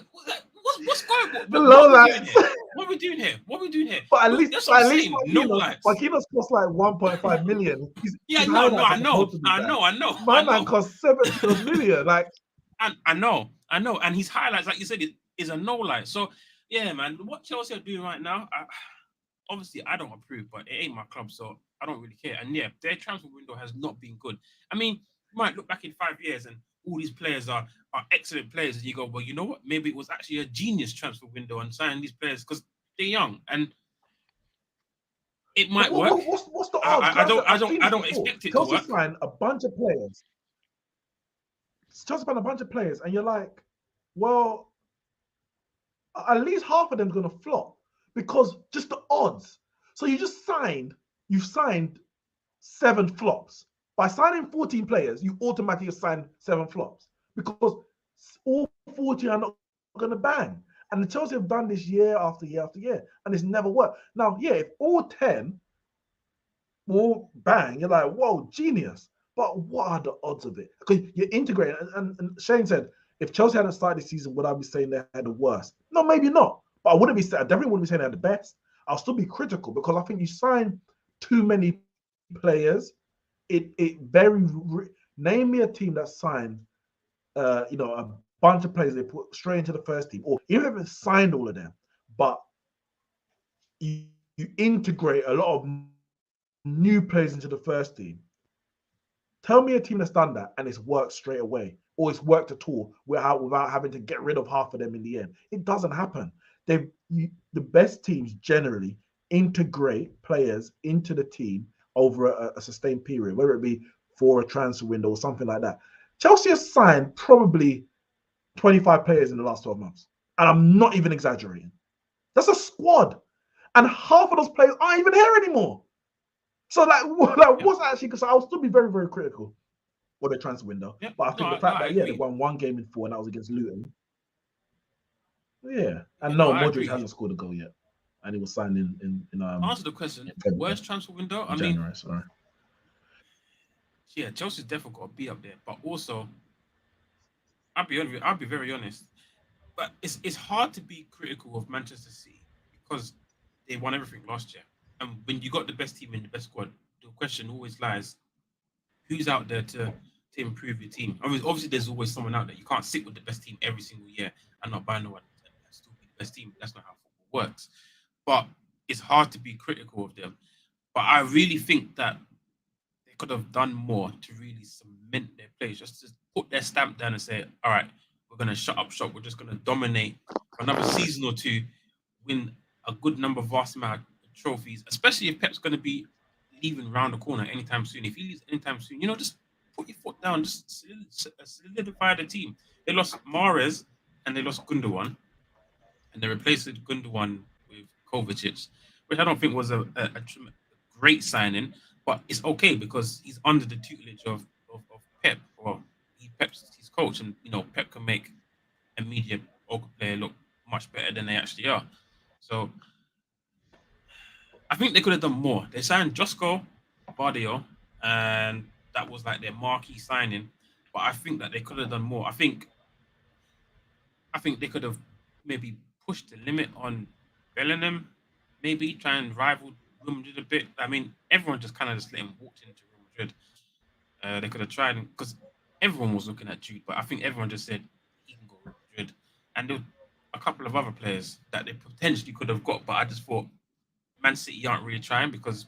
what's going on? The What low are we doing lights. here? What are we doing here? What are we doing here? But at Look, least, that's what I'm saying. No Marquinhos, lights. Marquinhos cost like 1.5 million. Yeah, His no, highlights I are know. supposed to be bad. My man cost 7 million. Like, I know. And his highlights, like you said, is a no light. So yeah, man, what Chelsea are doing right now, obviously I don't approve, but it ain't my club, so I don't really care. And yeah, their transfer window has not been good. I mean, you might look back in 5 years and all these players are excellent players, and you go, well, you know what? Maybe it was actually a genius transfer window and signing these players because they're young and it might work. what's the odds? I don't expect it to Chelsea work. signed a bunch of players. Chelsea signed a bunch of players, and you're like, well, at least half of them's gonna flop because just the odds. So you've signed 7 flops. By signing 14 players, you automatically sign 7 flops because all 14 are not gonna bang. And the Chelsea have done this year after year after year, and it's never worked. Now, yeah, if all 10 will bang, you're like, whoa, genius. But what are the odds of it? Because you're integrating. And Shane said, if Chelsea hadn't started this season, would I be saying they had the worst? No, maybe not. But I definitely wouldn't be saying they had the best. I'll still be critical because I think you sign too many players. Name me a team that signed, a bunch of players they put straight into the first team, or even if it signed all of them, but you integrate a lot of new players into the first team. Tell me a team that's done that and it's worked straight away, or it's worked at all without having to get rid of half of them in the end. It doesn't happen. The best teams generally integrate players into the team over a sustained period, whether it be for a transfer window or something like that. Chelsea has signed probably 25 players in the last 12 months. And I'm not even exaggerating. That's a squad. And half of those players aren't even here anymore. So what's actually, because I'll still be very, very critical for the transfer window. Yeah, but I think the fact that they won 1 game in 4 and that was against Luton. Yeah. And Modric hasn't scored a goal yet. And he was signed in answer the question. Worst transfer window? I January, mean, sorry. Yeah, Chelsea's definitely got to be up there. But also, I'll be very honest. But it's hard to be critical of Manchester City because they won everything last year. And when you got the best team in the best squad, the question always lies: who's out there to improve your team? I mean, obviously, there's always someone out there. You can't sit with the best team every single year and not buy no one and still be the best team. That's not how football works. But it's hard to be critical of them. But I really think that they could have done more to really cement their place, just to put their stamp down and say, all right, we're going to shut up shop. We're just going to dominate for another season or two, win a good number, vast amount of trophies, especially if Pep's going to be leaving around the corner anytime soon. If he leaves anytime soon, just put your foot down, just solidify the team. They lost Mahrez and they lost Gundogan, and they replaced Gundogan with Kovacic, which I don't think was a great signing, but it's okay because he's under the tutelage of Pep, or Pep's his coach, and Pep can make a mediocre player look much better than they actually are. So I think they could have done more. They signed Josko Bardio, and that was like their marquee signing. But I think that they could have done more. I think they could have maybe pushed the limit on Bellingham, maybe try and rival Real Madrid a bit. I mean, everyone just kind of just let him walk into Real Madrid. They could have tried, because everyone was looking at Jude, but I think everyone just said he can go Real Madrid. And there were a couple of other players that they potentially could have got, but I just thought Man City aren't really trying because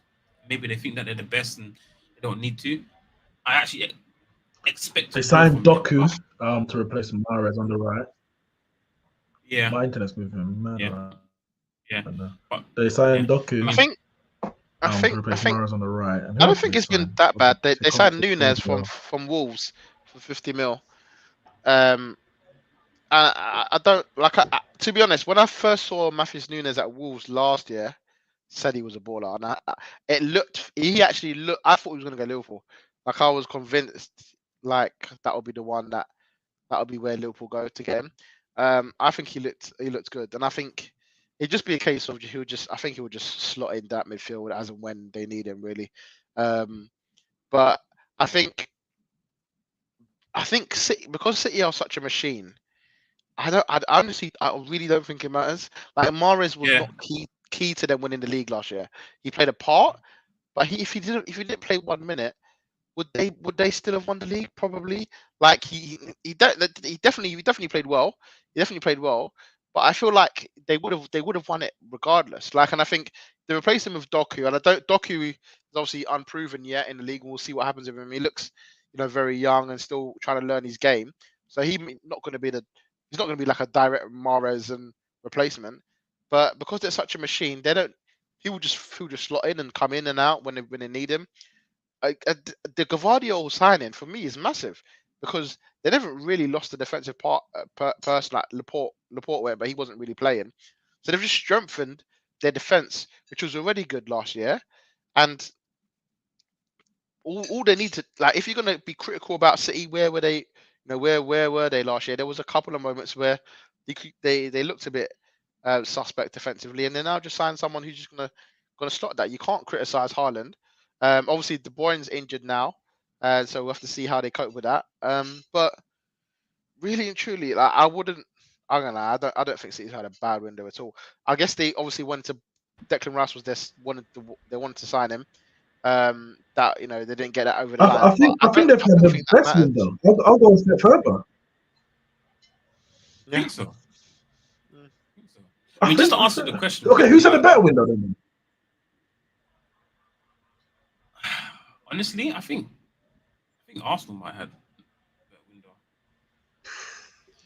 maybe they think that they're the best and they don't need to. I actually expect they signed Doku to replace Mahrez on the right. Yeah, my internet's moving mad. Yeah, but they signed Doku. I think to replace Mahrez on the right. And I don't think it's been that bad. They signed Nunes from Wolves for 50 mil. I don't like. To be honest, when I first saw Matheus Nunes at Wolves last year, said he was a baller, and he actually looked. I thought he was going to go Liverpool. Like, I was convinced, like, that would be the one that would be where Liverpool go to get him. I think he looked good, and I think it'd just be a case of he would just slot in that midfield as and when they need him, really. But I think City, because City are such a machine. I honestly, I really don't think it matters. Like Mahrez was Yeah. not key to them winning the league last year. He played a part, but if he didn't play 1 minute, would they still have won the league? Probably. Like he definitely played well. He definitely played well. But I feel like they would have won it regardless. Like, and I think they replaced him with Doku, and Doku is obviously unproven yet in the league. We'll see what happens with him. He looks, very young and still trying to learn his game. So he's not going to be like a direct Mahrez and replacement. But because they're such a machine, he will just slot in and come in and out when they need him. The Gavardio signing for me is massive because they never really lost the defensive person like Laporte went, but he wasn't really playing. So they've just strengthened their defense, which was already good last year. And all they need to, like, if you're going to be critical about City, where were they? Where were they last year? There was a couple of moments where they looked a bit suspect defensively, and they now just signed someone who's just gonna slot that. You can't criticize Haaland. Obviously, De Bruyne's injured now, so we'll have to see how they cope with that. But really and truly, like, I don't know. I don't think City's had a bad window at all. I guess they obviously wanted to. Declan Rice was they wanted to sign him. That they didn't get that over the line. I think they've had the best window. I'll go a step further. I think so. I mean, just to answer the question. Okay, who's had a better window than them? Honestly, I think Arsenal might have a better window.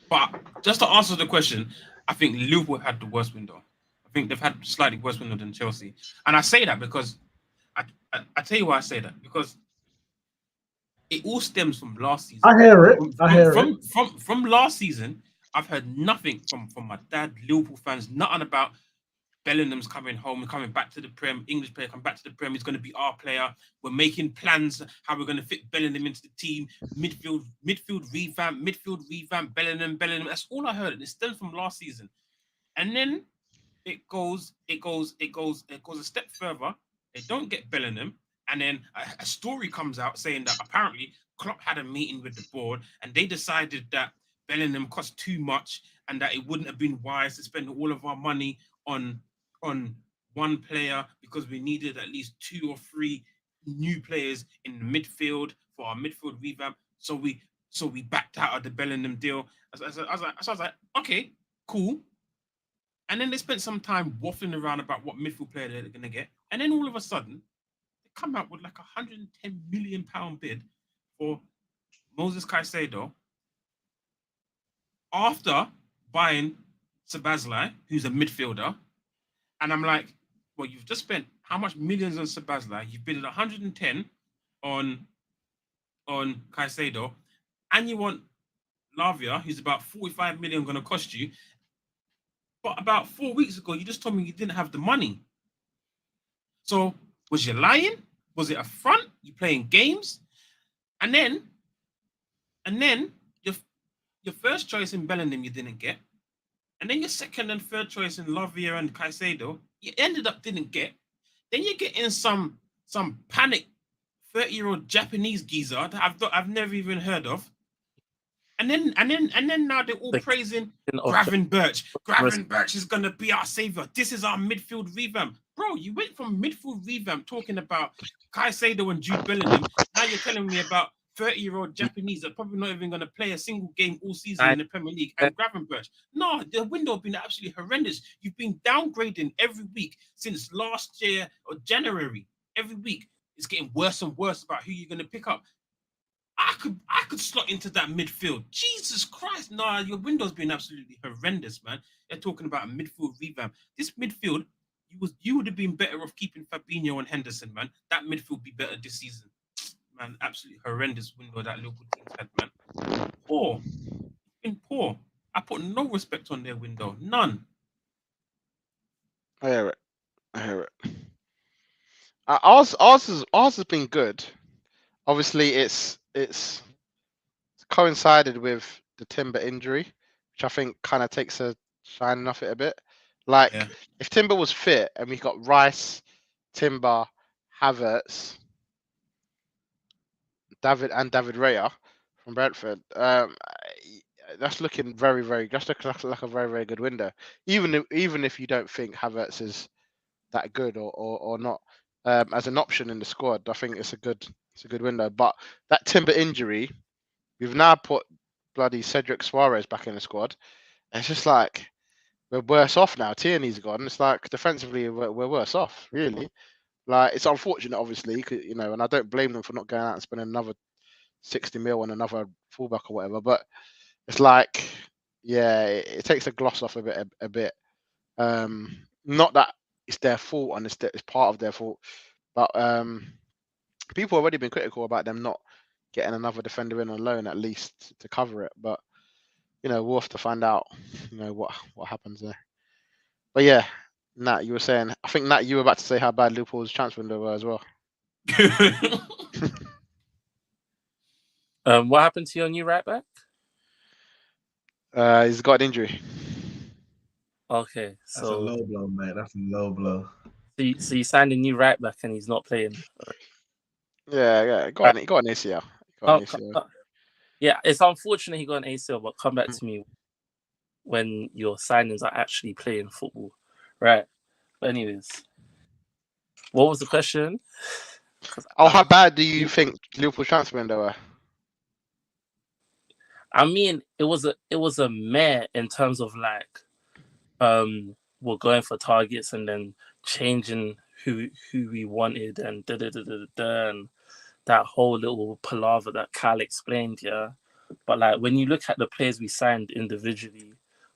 But just to answer the question, I think Liverpool had the worst window. I think they've had slightly worse window than Chelsea. And I say that because I tell you why I say that, because it all stems from last season. I hear it. From last season, I've heard nothing from my dad, Liverpool fans, nothing about Bellingham's coming home and coming back to the Prem. English player come back to the Prem. He's going to be our player. We're making plans how we're going to fit Bellingham into the team. Midfield revamp. Bellingham. That's all I heard. And it stems from last season. And then it goes a step further. They don't get Bellingham, and then a story comes out saying that apparently Klopp had a meeting with the board and they decided that Bellingham cost too much and that it wouldn't have been wise to spend all of our money on one player because we needed at least 2 or 3 new players in the midfield for our midfield revamp. So we backed out of the Bellingham deal. I was like, okay, cool. And then they spent some time waffling around about what midfield player they're going to get. And then all of a sudden, they come out with like £110 million bid for Moses Caicedo after buying Szoboszlai, who's a midfielder. And I'm like, well, you've just spent how much millions on Szoboszlai? You've bid 110 on Caicedo, and you want Lavia, who's about 45 million going to cost you. But about 4 weeks ago, you just told me you didn't have the money. So was you lying? Was it a front? You playing games? And then your first choice in Bellingham you didn't get. And then your second and third choice in Lavia and Caicedo, you ended up didn't get. Then you get in some panic 30-year-old Japanese geezer that I've never even heard of. And then now they're all praising Gravenberch. Gravenberch is gonna be our savior. This is our midfield revamp. Bro, you went from midfield revamp talking about Caicedo and Jude Bellingham. Now you're telling me about 30-year-old Japanese that probably not even gonna play a single game all season in the Premier League and Gravenberch. No, the window has been absolutely horrendous. You've been downgrading every week since last year or January. Every week it's getting worse and worse about who you're gonna pick up. I could slot into that midfield. Jesus Christ, nah, your window's been absolutely horrendous, man. They're talking about a midfield revamp. This midfield, you would have been better off keeping Fabinho and Henderson, man. That midfield would be better this season. Man, absolutely horrendous window that Liverpool team's had, man. Poor. Been poor. I put no respect on their window. None. I hear it. Ours has been good. Obviously, it's coincided with the Timber injury, which I think kind of takes a shining off it a bit. Like, if Timber was fit and we got Rice, Timber, Havertz, David Raya from Brentford. That's looking very, very. That's looking like a very, very good window. Even if you don't think Havertz is that good or not, as an option in the squad, I think it's a good window. But that Timber injury, we've now put bloody Cedric Suarez back in the squad. And it's just like we're worse off now. Tierney's gone. It's like defensively we're worse off, really. Like it's unfortunate, obviously, and I don't blame them for not going out and spending another 60 mil on another fullback or whatever. But it's like, yeah, it takes a gloss off a bit. Not that it's their fault and it's part of their fault, but people have already been critical about them not getting another defender in on loan at least to cover it. But we'll have to find out, what happens there. But yeah, Nat, you were saying, I think Nat, you were about to say how bad Liverpool's transfer window were as well. What happened to your new right back? He's got an injury. Okay, That's a so low blow, mate. That's a low blow. so you signed a new right back and he's not playing. Yeah, he got an ACL. Yeah, it's unfortunate he got an ACL, but come back to me when your signings are actually playing football, right? But anyways, what was the question? How bad do you think Liverpool's transfer window were? I mean, it was a meh in terms of like, we're going for targets and then changing who we wanted and and that whole little palaver that Cal explained, yeah. But like when you look at the players we signed individually,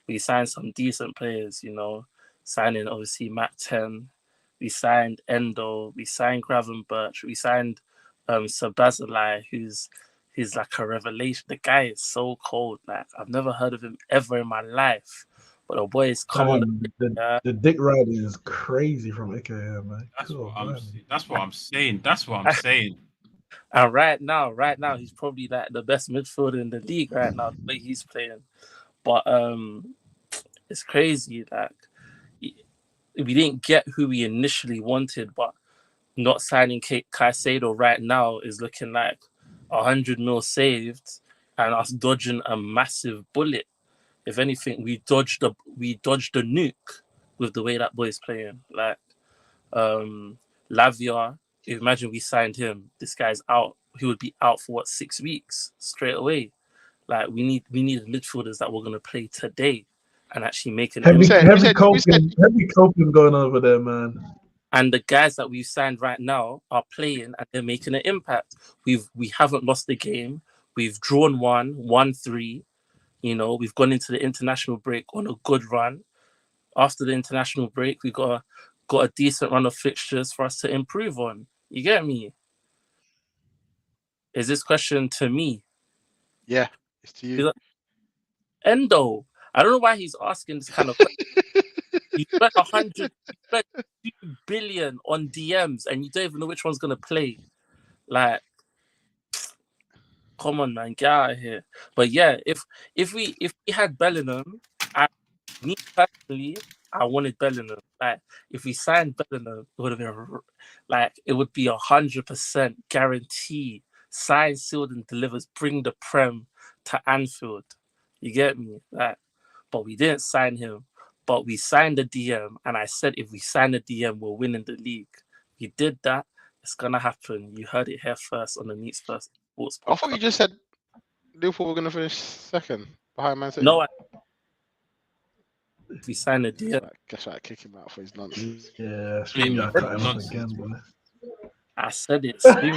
we signed some decent players, signing obviously Matt 10, we signed Endo, we signed Gravenberch, we signed Sabazalai, who's like a revelation. The guy is so cold. Like I've never heard of him ever in my life. But the boy is coming. The dick riding is crazy from IKEA, man. That's what I'm saying. And right now, he's probably like the best midfielder in the league right now, the way he's playing. But it's crazy. Like we didn't get who we initially wanted, but not signing Caicedo right now is looking like 100 mil saved and us dodging a massive bullet. If anything, we dodged the nuke with the way that boy's playing. Like Lavia, imagine we signed him. This guy's out. He would be out for 6 weeks straight away. Like we need midfielders that we're gonna play today and actually make an impact. Heavy coping going over there, man. And the guys that we've signed right now are playing and they're making an impact. We haven't lost the game. We've drawn 1-3. We've gone into the international break on a good run. After the international break, we got a decent run of fixtures for us to improve on. You get me? Is this question to me? Yeah, it's to you. Endo, I don't know why he's asking this kind of question. You spent 2 billion on DMs and you don't even know which one's gonna play. Like, come on, man, get out of here. But yeah, if we had Bellingham, me personally, I wanted Bellingham. Like, if we signed Bellingham, it would have been like 100% guarantee. Signed, sealed, and delivers. Bring the Prem to Anfield. You get me? Like, but we didn't sign him. But we signed the DM, and I said if we sign the DM, we're winning the league. We did that. It's gonna happen. You heard it here first on the Neeks Sports Podcast. I thought you just said Liverpool were gonna finish second behind Man City. No, if we sign the DM, guess I kick him out for his nonsense. Yeah, nonsense. I said it. Scream.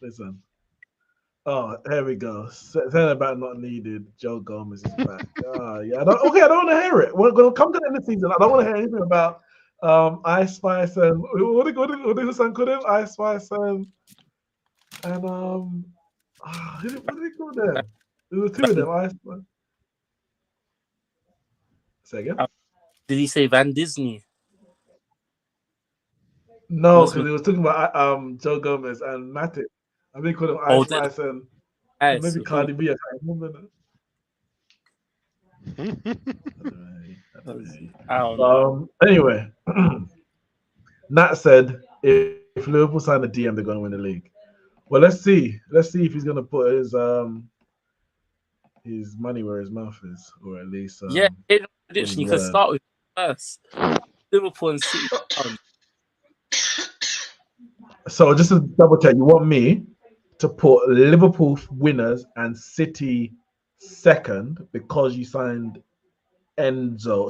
Listen. Oh, here we go. Saying about not needed. Joe Gomez is back. Yeah. I don't want to hear it. We're gonna come to the end of the season. I don't want to hear anything about Ice Spice and what did the son call him? Ice Spice and what did he call them? There were two of them. Ice Spice. Say again. Did he say Van Disney? No, because he was talking about Joe Gomez and Matic. I think called him Ice Spice and maybe Cardi B. I can't remember. I don't know. Anyway, Nat said if Liverpool sign a DM, they're going to win the league. Well, let's see. Let's see if he's going to put his money where his mouth is, or at least Yeah, in his prediction, you can word. start with first. Liverpool and City. So just to double check, you want me to put Liverpool winners and City second because you signed Endo.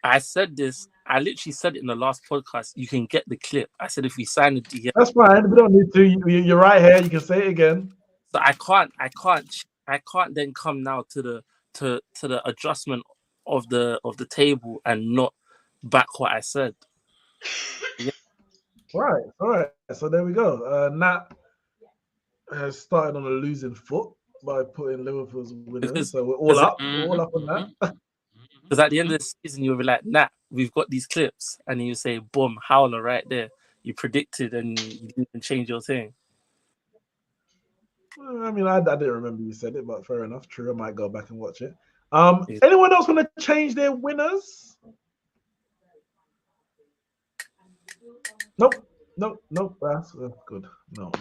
I said this. I literally said it in the last podcast. You can get the clip. I said if we sign the DM, That's fine. We don't need to. You're right here. You can say it again. so I can't then come now to the adjustment of the table and not back what I said. All right. So there we go. Nat has started on a losing foot by putting Liverpool's winners. So we're all up. We're all up on that. Because at the end of the season, you'll be like, Nat, we've got these clips, and then you say, boom, howler right there. You predicted and you didn't even change your thing. I mean, I didn't remember you said it, but fair enough. True, I might go back and watch it. Anyone else want to change their winners? Nope. That's good. No.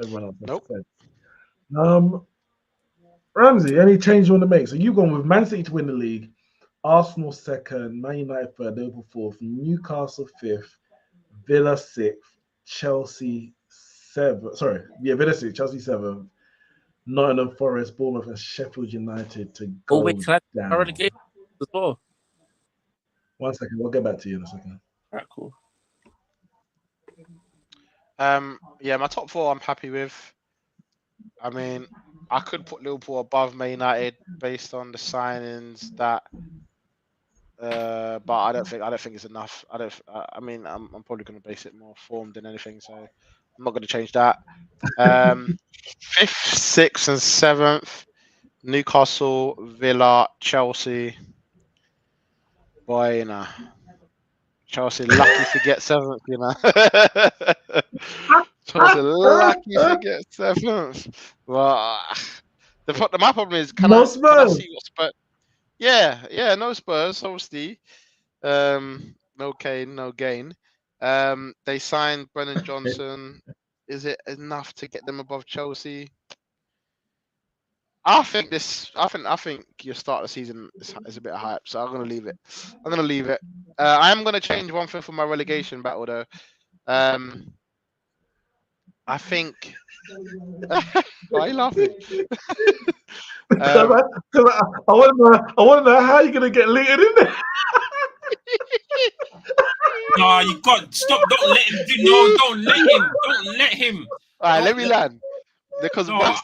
Everyone else. Nope. Ramsey, any change you want to make? So you've gone with Man City to win the league, Arsenal second, Man United third, Liverpool fourth, Newcastle fifth, Villa sixth, Chelsea seventh. Villa sixth, Chelsea seventh, Nottingham Forest, Bournemouth, and Sheffield United to go can I down. relegate as well? 1 second, we'll get back to you in a second. All right, cool. Yeah, my top four I'm happy with. I mean, I could put Liverpool above Man United based on the signings that, but I don't think it's enough. I mean, I'm probably going to base it more form than anything, so I'm not going to change that. 5th, 6th, and 7th, Newcastle, Villa, Chelsea. Boy, Chelsea lucky to get 7th, Chelsea lucky to get 7th. Well, my problem is can I see what Spurs? Yeah, no Spurs, obviously. No Kane, no gain. They signed Brennan Johnson. Is it enough to get them above Chelsea? I think your start of the season is a bit of hype, so I'm gonna leave it. I am gonna change one thing for my relegation battle though. I think. Why are you laughing? Because I want to know how you're gonna get linked in there. No, you got stop. Don't let him do. No, don't let him. All right, let me land. Because my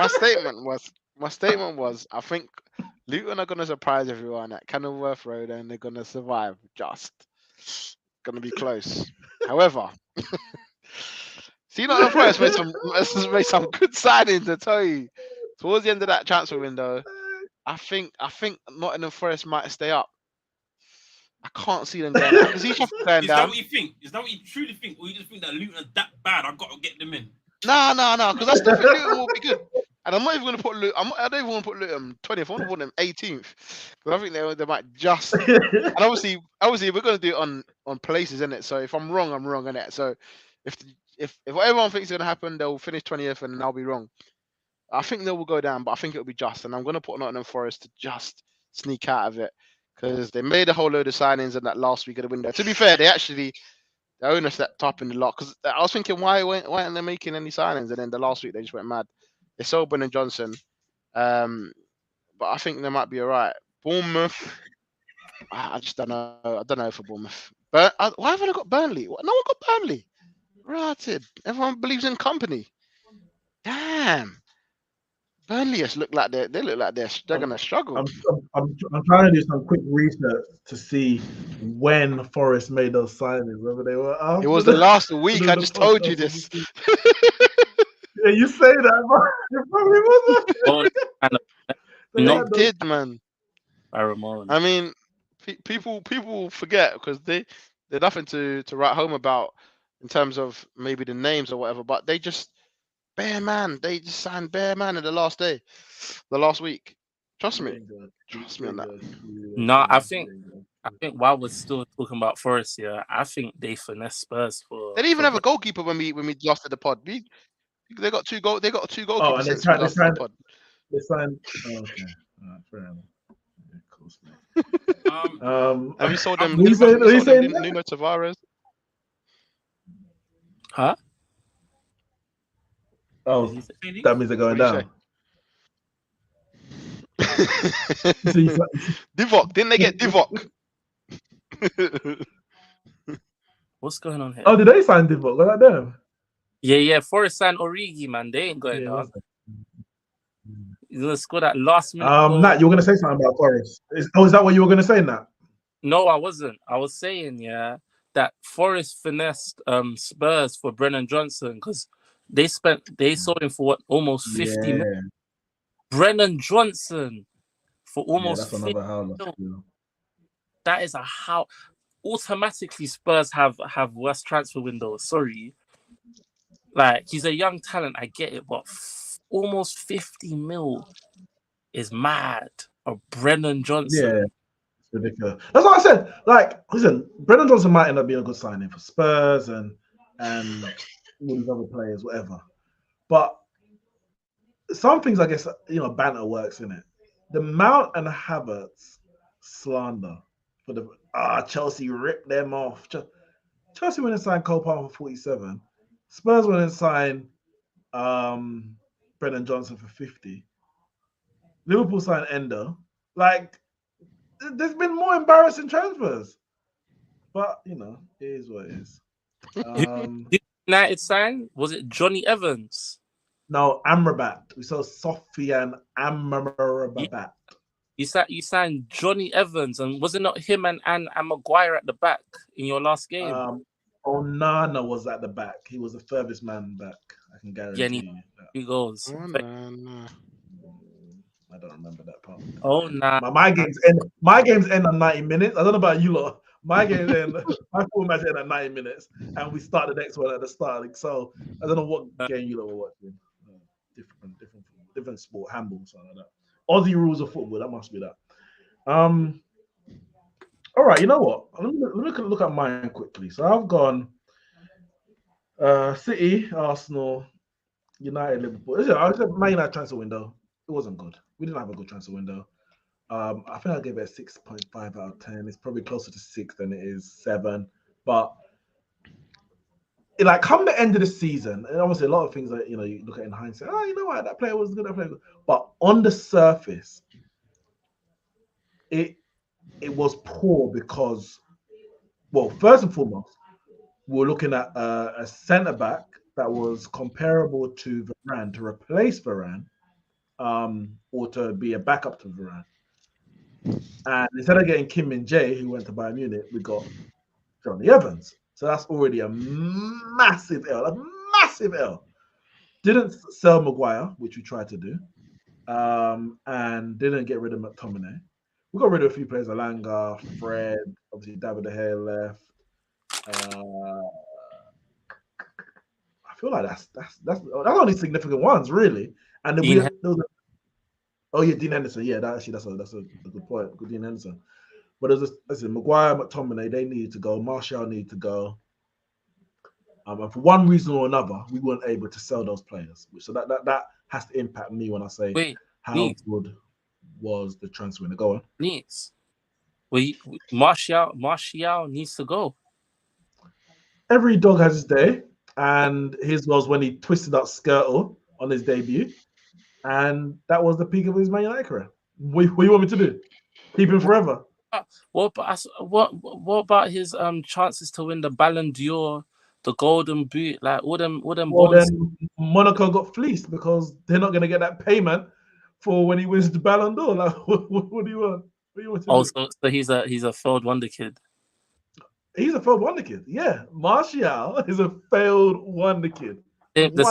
statement was I think Luton are gonna surprise everyone at Kenilworth Road and they're gonna survive. Just gonna be close. However, Nottingham Forest made some good signings. I tell you, towards the end of that transfer window, I think Nottingham Forest might stay up. I can't see them going down. Is that what you think? Is that what you truly think, or you just think that Luton are that bad? I've got to get them in. No, because I still think Luton will be good. And I'm not even going to put Luton. I don't even want to put Luton 20th. I want to put them 18th because I think they might just. And obviously, we're going to do it on places, isn't it? So if I'm wrong, I'm wrong, innit? So if everyone thinks it's going to happen, they'll finish 20th, and I'll be wrong. I think they will go down, but I think it'll be just. And I'm going to put Nottingham Forest to just sneak out of it because they made a whole load of signings in that last week of the window. To be fair, the owner stepped up in the lot because I was thinking, why aren't they making any signings? And then the last week they just went mad. They sold Brennan Johnson, but I think they might be all right. Bournemouth, I just don't know. I don't know for Bournemouth. But why haven't I got Burnley? No one got Burnley. Rotted. Everyone believes in company. Damn. Burnley just look like they're gonna struggle. I'm trying to do some quick research to see when Forest made those signings, whether they were after. It was the last week. I just told you this. Yeah, you say that, but it probably wasn't. They did, man. I mean, people forget because they're nothing to write home about in terms of maybe the names or whatever. But they just signed bare man in the last week. Trust He me. ain't good. Trust me on that. No, I think while we're still talking about Forest here, I think they finesse Spurs for. They didn't even for have a goalkeeper when we lost to the pod. They got two goalkeepers Oh, and since we lost to the pod. they signed. Oh, okay, all right, fair enough. Yeah, cool, man. And we sold them. What you saying? What you saying? Nuno Tavares. Huh? Oh, that means they're going What did down. you say? Divock, didn't they get Divock? What's going on here? Oh, did they sign Divock? Look at them. Yeah. Forest signed Origi, man. They ain't going down. He's gonna score that last minute goal. Nat, you were gonna say something about Forest. Is that what you were gonna say, Nat? No, I wasn't. I was saying, that Forest finessed Spurs for Brennan Johnson because they sold him for what, almost 50 million. Brennan Johnson for almost that's another howler. That is a how. Automatically, Spurs have worse transfer windows. Sorry, like he's a young talent. I get it, but almost 50 mil is mad. Or Brennan Johnson. Yeah, it's ridiculous. That's what I said. Like, listen, Brennan Johnson might end up being a good signing for Spurs and all these other players, whatever. But some things, I guess, banter works in it. The Mount and Havertz slander for the Chelsea ripped them off. Chelsea went and signed Cole Palmer for 47. Spurs went and signed Brennan Johnson for 50. Liverpool signed Endo. Like, there's been more embarrassing transfers. But, it is what it is. Did United sign? Was it Johnny Evans? No, Amrabat. We saw Sofian Amrabat. You signed Johnny Evans, and was it not him and Maguire at the back in your last game? Onana was at the back. He was the furthest man back. I can guarantee you that. He goes. Onana. I don't remember that part. Oh, nah. My games end on 90 minutes. I don't know about you lot. My games end. My full match end at 90 minutes, and we start the next one at the start. So I don't know what game you lot were watching. Different sport, handball, something like that. Aussie rules of football. That must be that. All right. You know what? Let me look at mine quickly. So I've gone City, Arsenal, United, Liverpool. I said Man United transfer window. It wasn't good. We didn't have a good transfer window. I think I gave it a 6.5 out of 10. It's probably closer to 6 than it is 7. But come the end of the season, and obviously a lot of things that you look at in hindsight. Oh, you know what? That player was good. That player was good. But on the surface, it was poor because, well, first and foremost, we're looking at a centre back that was comparable to Varane to replace Varane. Or to be a backup to Varane. And instead of getting Kim Min-jae, who went to Bayern Munich, we got Johnny Evans. So that's already a massive L. Didn't sell Maguire, which we tried to do, and didn't get rid of McTominay. We got rid of a few players, Alanga, Fred, obviously David De Gea left. I feel like that's only significant ones, really. And then Dean Henderson. Yeah, that's a good point. Good Dean Henderson. But there's Maguire, McTominay, they needed to go. Martial needed to go. And for one reason or another, we weren't able to sell those players. So that has to impact me when I say how good was the transfer window. Go on. Neeks. Martial needs to go. Every dog has his day, and his was when he twisted up Skirtle on his debut. And that was the peak of his Man United career. What do you want me to do? Keep him forever? What about his chances to win the Ballon d'Or, the Golden Boot, like all them bonds? Then Monaco got fleeced because they're not going to get that payment for when he wins the Ballon d'Or. Like, what do you want? What do you want to do? So he's a failed wonder kid. He's a failed wonder kid. Yeah, Martial is a failed wonder kid. The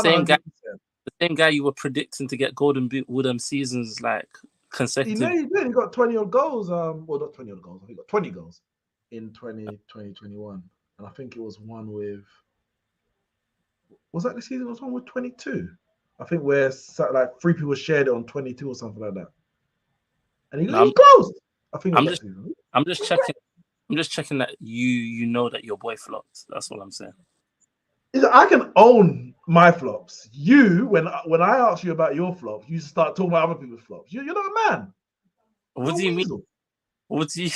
same guy you were predicting to get Golden Boot all them seasons, like consecutive. He did. He got 20 odd goals. Well, not 20 odd goals. I think he got 20 goals in 2021. And I think it was one with. Was that the season? It was one with 22. I think where like 3 people shared it on 22 or something like that. and he No, closed. I think I'm it was just- that season. I'm just checking. I'm just checking that you know that your boy flopped. That's what I'm saying. I can own my flops. You, when I ask you about your flops, you start talking about other people's flops. You're not a man. What You're do a you mean? weasel. What do you?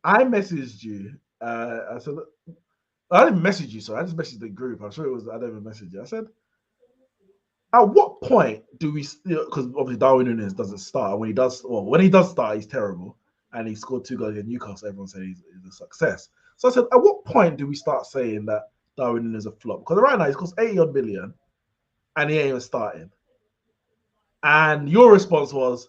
I messaged you. I said, I didn't message you, so I just messaged the group. I'm sure it was. I didn't even message you. I said, at what point do we? Because obviously Darwin Núñez doesn't start. When he does start, he's terrible, and he scored 2 goals against Newcastle. Everyone said he's a success. So I said, at what point do we start saying that Darwin Núñez is a flop? Because right now he's cost 80 odd million, and he ain't even starting. And your response was,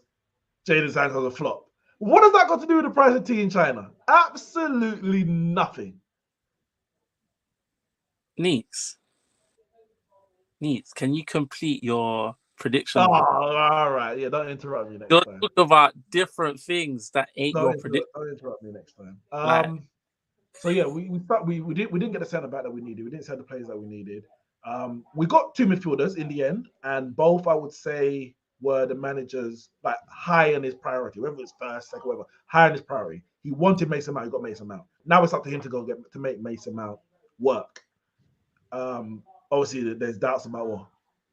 Jadon Sancho's a flop. What has that got to do with the price of tea in China? Absolutely nothing. Neeks, can you complete your prediction? Oh, all right. Yeah, don't interrupt me next You're time. talking about different things that ain't your prediction. Don't interrupt me next time. Like- So yeah, we didn't get the centre back that we needed. We didn't send the players that we needed. We got 2 midfielders in the end, and both I would say were the manager's like high on his priority, whether it's first, second, whatever, high on his priority. He wanted Mason Mount, he got Mason Mount. Now it's up to him to make Mason Mount work. Obviously there's doubts about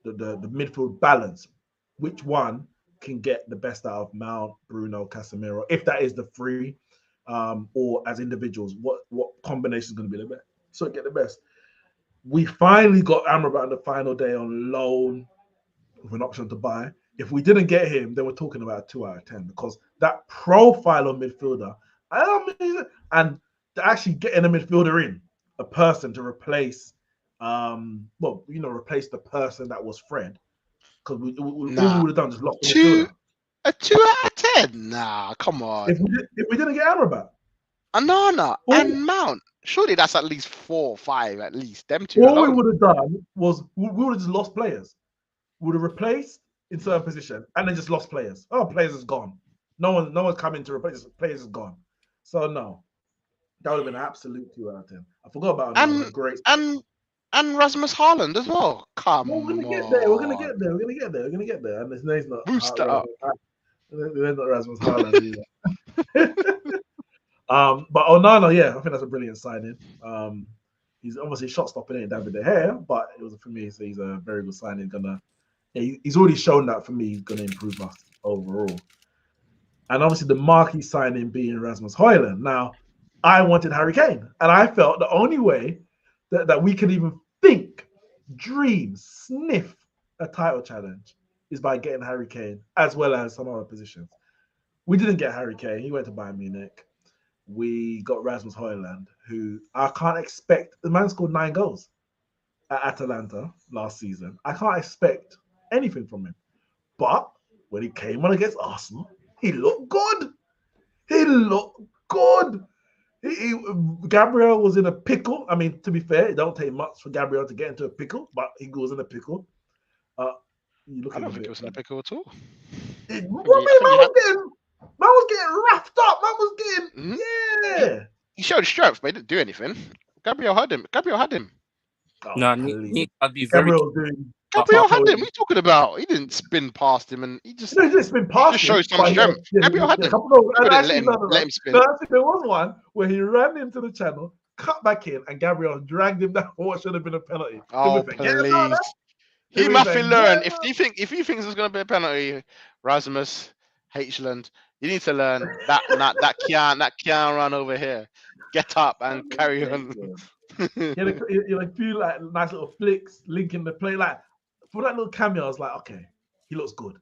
the midfield balance. Which one can get the best out of Mount, Bruno, Casemiro, if that is the 3, or as individuals, what combination is going to be the best? So get the best. We finally got Amrabat on the final day on loan with an option to buy. If we didn't get him, then we're talking about a 2 out of 10 because that profile of midfielder, and to actually getting a midfielder in, a person to replace, replace the person that was Fred. Because all we would have done is lock the midfielder. A 2 out of 10? Nah, come on. If we didn't get Amrabat. Anana and Mount. Surely that's at least 4 or 5 at least. Them 2 All we alone. would have done was we would have just lost players. We would have replaced in certain position and then just lost players. Oh, players is gone. No one's coming to replace. Players is gone. So no, that would have been an absolute 2 out of 10. I forgot about him. Great. And Rasmus Haaland as well. Come on. We're gonna get there. We're gonna get there. And his name's not Boost it up. His name's not Rasmus Haaland either. But Onana, yeah, I think that's a brilliant signing. He's obviously shot stopping it, David De Gea, but it was for me. So he's a very good signing. He's already shown that for me. He's gonna improve us overall. And obviously the marquee signing being Rasmus Højlund. Now, I wanted Harry Kane, and I felt the only way that we could even think, dream, sniff a title challenge is by getting Harry Kane, as well as some other positions. We didn't get Harry Kane. He went to Bayern Munich. We got Rasmus Højlund, who I can't expect. The man scored 9 goals at Atalanta last season. I can't expect anything from him. But when he came on against Arsenal, he looked good. Gabriel was in a pickle. I mean, to be fair, it don't take much for Gabriel to get into a pickle, but he was in a pickle. I don't think it was in a pickle at all. Man was getting roughed up. Man was getting, yeah. He showed strength, but he didn't do anything. Gabriel had him. Oh, No, I'd be very. Gabriel had him. What are you talking about? He didn't spin past him, and he just. No, he didn't spin past him. Just showed some strength. Gabriel had him. Let him spin. Actually, there was one where he ran into the channel, cut back in, and Gabriel dragged him down for what should have been a penalty. Oh, please. He must learn. If he thinks it's going to be a penalty, Rasmus Højlund, you need to learn that can't run over here. Get up and carry on. You like feel like nice little flicks, linking the play. Like for that little cameo, I was like, okay, he looks good.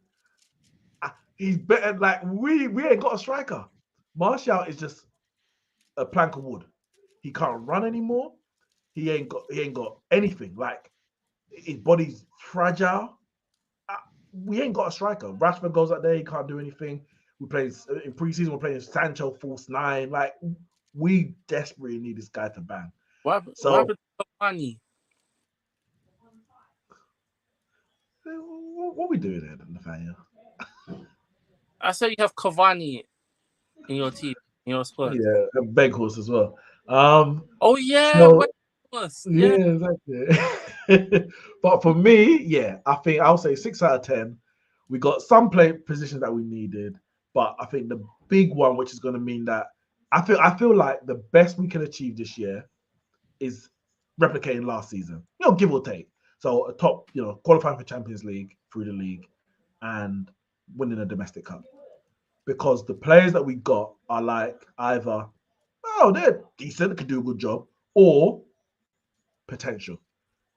He's better. Like we ain't got a striker. Martial is just a plank of wood. He can't run anymore. He ain't got anything. Like his body's fragile. We ain't got a striker. Rashford goes out there, he can't do anything. We played in preseason. We're playing Sancho false 9. Like we desperately need this guy to bang. What happened to Cavani? What are we doing here, Nathaniel? I said you have Cavani in your team, in your squad. Yeah, and Beghorst as well. Oh yeah, so, yeah, exactly. But for me, yeah, I think I'll say 6 out of 10. We got some play positions that we needed. But I think the big one, which is going to mean that I feel like the best we can achieve this year is replicating last season, give or take. So a top, qualifying for Champions League through the league and winning a domestic cup. Because the players that we got are like either, they're decent, could do a good job, or potential.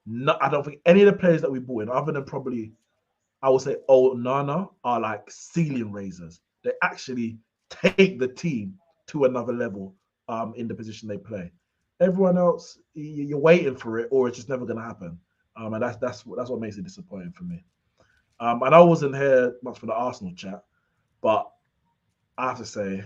No, I don't think any of the players that we bought in, other than probably, I would say, Nana, are like ceiling raisers. They actually take the team to another level in the position they play. Everyone else, you're waiting for it, or it's just never going to happen. And that's what makes it disappointing for me. And I wasn't here much for the Arsenal chat, but I have to say,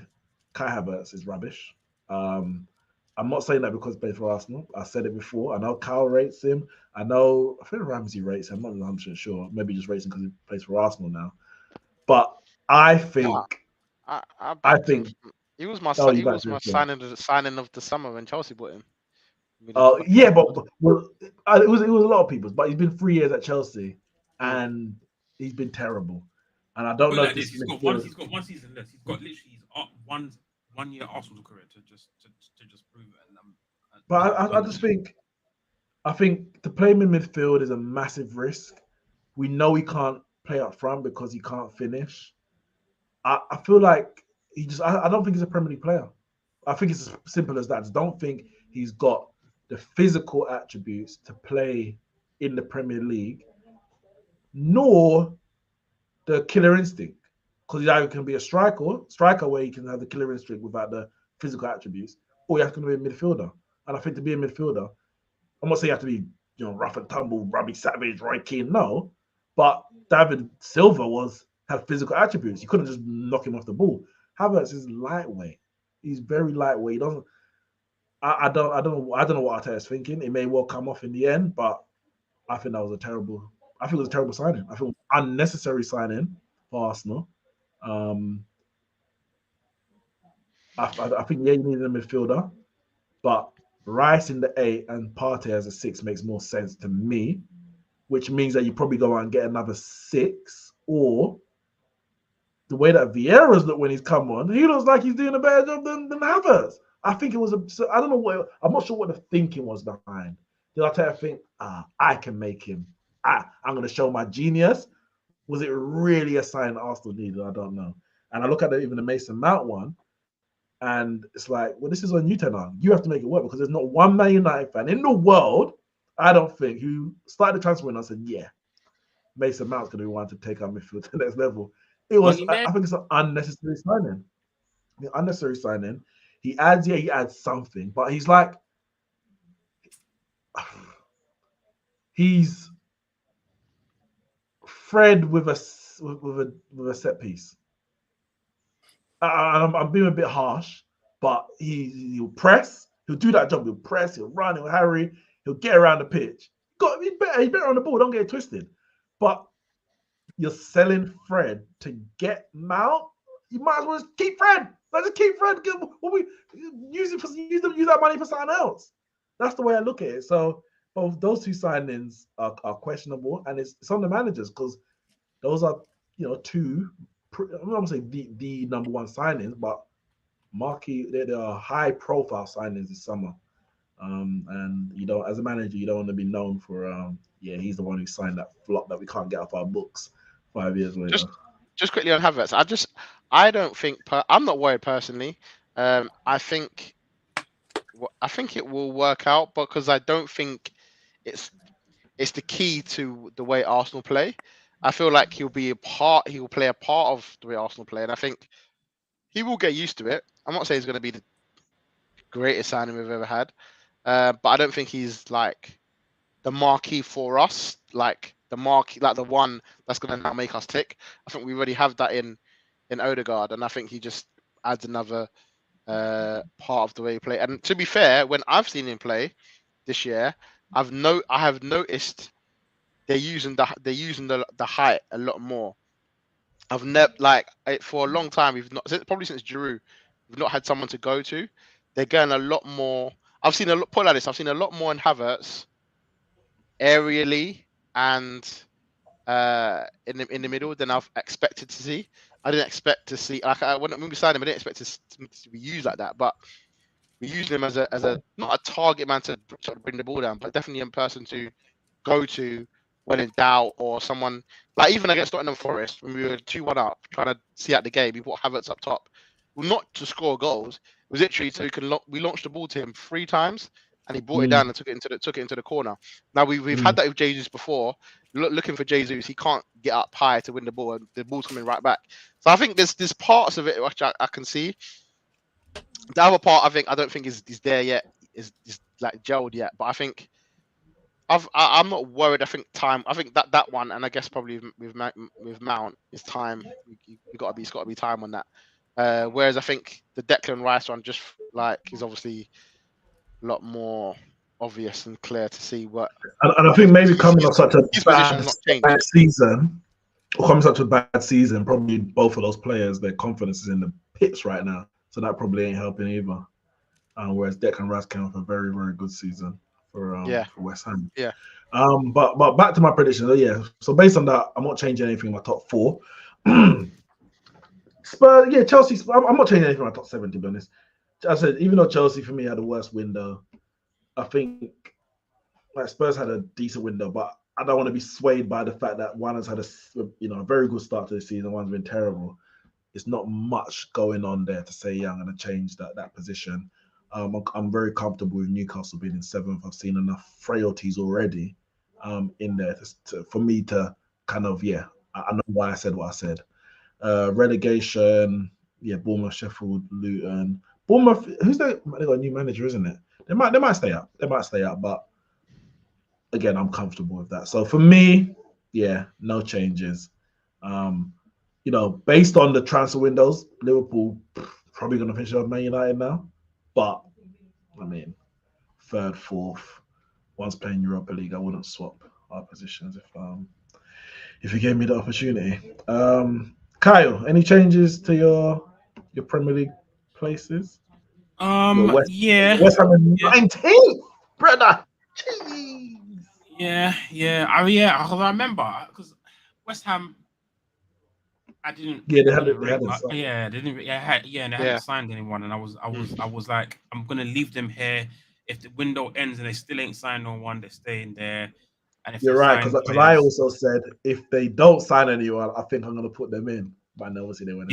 Kai Havertz is rubbish. I'm not saying that because he plays for Arsenal. I said it before. I know Kyle rates him. I think Ramsey rates him. I'm not 100% sure. Maybe just rates him because he plays for Arsenal now. But I think, I think he was my Oh, he you was backed my him, yeah. signing of the summer when Chelsea bought him. Yeah, but it was a lot of people's. But he's been 3 years at Chelsea, and he's been terrible. And I don't Put know it if like this: this he's got one season left. He's got literally his 1 year Arsenal career to just prove it. But I just think, to play him in midfield is a massive risk. We know he can't play up front because he can't finish. I feel like I don't think he's a Premier League player. I think it's as simple as that. I just don't think he's got the physical attributes to play in the Premier League, nor the killer instinct. Because he either can be a striker where he can have the killer instinct without the physical attributes, or you have to be a midfielder. And I think to be a midfielder, I'm not saying you have to be, rough and tumble, Robbie Savage, Roy Keane, no. But David Silva had physical attributes. You couldn't just knock him off the ball. Havertz is lightweight. He's very lightweight. He doesn't. I don't know what Arteta's thinking. It may well come off in the end, but I think that was a terrible. I think it was a terrible signing. I think it was unnecessary signing for Arsenal. I think you needed a midfielder, but Rice in the 8 and Partey as a 6 makes more sense to me, which means that you probably go out and get another 6, or the way that Vieira's looked when he's come on, he looks like he's doing a better job than Havertz. I think it was I don't know I'm not sure what the thinking was behind. Did Arteta think, I can make him, I'm going to show my genius? Was it really a sign Arsenal needed? I don't know. And I look at even the Mason Mount one, and it's like, well, this is on you, Tenor. You have to make it work, because there's not one Man United fan in the world, I don't think, who started the transfer window and said, yeah, Mason Mount's going to be one to take our midfield to the next level. It was, I think it's an unnecessary signing. Unnecessary signing. He adds something, but he's like, he's Fred with a set piece. I'm being a bit harsh, but he'll press. He'll do that job. He'll press. He'll run. He'll harry. He'll get around the pitch. He's better on the ball. Don't get it twisted. But you're selling Fred to get Mount. You might as well just keep Fred. Just keep Fred. Use that money for something else. That's the way I look at it. So both those two signings are questionable, and it's on the managers, because those are two. I'm not gonna say the number one signings, but marquee. They are high profile signings this summer. And as a manager, you don't want to be known for he's the one who signed that flop that we can't get off our books 5 years later. Just quickly on Havertz, I don't think I'm not worried personally. I think it will work out, because I don't think it's the key to the way Arsenal play. I feel like he will play a part of the way Arsenal play, and I think he will get used to it. I'm not saying he's going to be the greatest signing we've ever had, but I don't think he's like the marquee for us, like the marquee, like the one that's going to now make us tick. I think we already have that in Odegaard, and I think he just adds another part of the way he play. And to be fair, when I've seen him play this year, I have noticed they're using the height a lot more. I've never, for a long time, probably since Giroud, we've not had someone to go to. They're going a lot more. I've seen a lot more in Havertz aerially and in the middle than I've expected to see. I didn't expect to see when we signed him, I didn't expect to be used like that. But we used him as a not a target man to bring the ball down, but definitely a person to go to when in doubt, or someone like even against Nottingham Forest when we were 2-1 up, trying to see out the game. We put Havertz up top, well, not to score goals. It was literally so we launched the ball to him 3 times, and he brought it down and took it into the corner. Now we've had that with Jesus before. Looking for Jesus, he can't get up high to win the ball, and the ball's coming right back. So I think there's parts of it which I can see. The other part I don't think is there yet, is like gelled yet. But I think I'm not worried. I think that one, and I guess probably with Mount is time. It's got to be time on that. Whereas I think the Declan Rice one just like is obviously a lot more obvious and clear to see what. And I think maybe coming off such a his position not changed. bad season, or coming such a bad season, probably both of those players, their confidence is in the pits right now, so that probably ain't helping either. Whereas Declan Rice came off a very, very good season for West Ham. Yeah. But back to my predictions. Yeah. So based on that, I'm not changing anything in my top 4. Spurs, yeah, Chelsea. I'm not changing anything in my top 7, to be honest. I said, even though Chelsea for me had the worst window, I think like Spurs had a decent window, but I don't want to be swayed by the fact that one has had a very good start to the season, one's been terrible. It's not much going on there to say, yeah, I'm going to change that position. I'm very comfortable with Newcastle being in 7th. I've seen enough frailties already in there for me to kind of, I know why I said what I said. Relegation, Bournemouth, Sheffield, Luton. Bournemouth, they got a new manager, isn't it? They might stay up. But again, I'm comfortable with that. So for me, no changes. Based on the transfer windows, Liverpool probably going to finish off Man United now. But I mean, 3rd, 4th, one's playing Europa League. I wouldn't swap our positions if you gave me the opportunity. Kyle, any changes to your Premier League places? West Ham 19th, brother. Jeez. I remember because West Ham. I didn't. Yeah, they hadn't signed anyone, and I was like, I'm gonna leave them here. If the window ends and they still ain't signed no one, they're staying there. And if you're right, because I also said if they don't sign anyone, I think I'm gonna put them in. But obviously they went.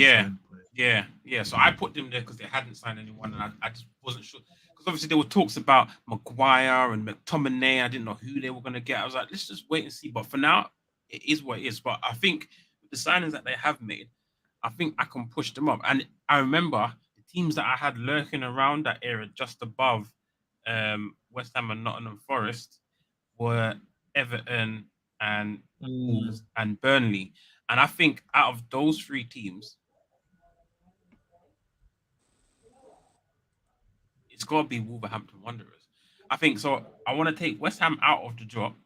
So I put them there because they hadn't signed anyone, and I just wasn't sure. Because obviously there were talks about Maguire and McTominay. I didn't know who they were gonna get. I was like, let's just wait and see. But for now, it is what it is. But I think the signings that they have made, I think I can push them up. And I remember the teams that I had lurking around that area just above West Ham and Nottingham Forest were Everton and Wolves and Burnley. And I think out of those 3 teams, it's got to be Wolverhampton Wanderers. I think so. I want to take West Ham out of the drop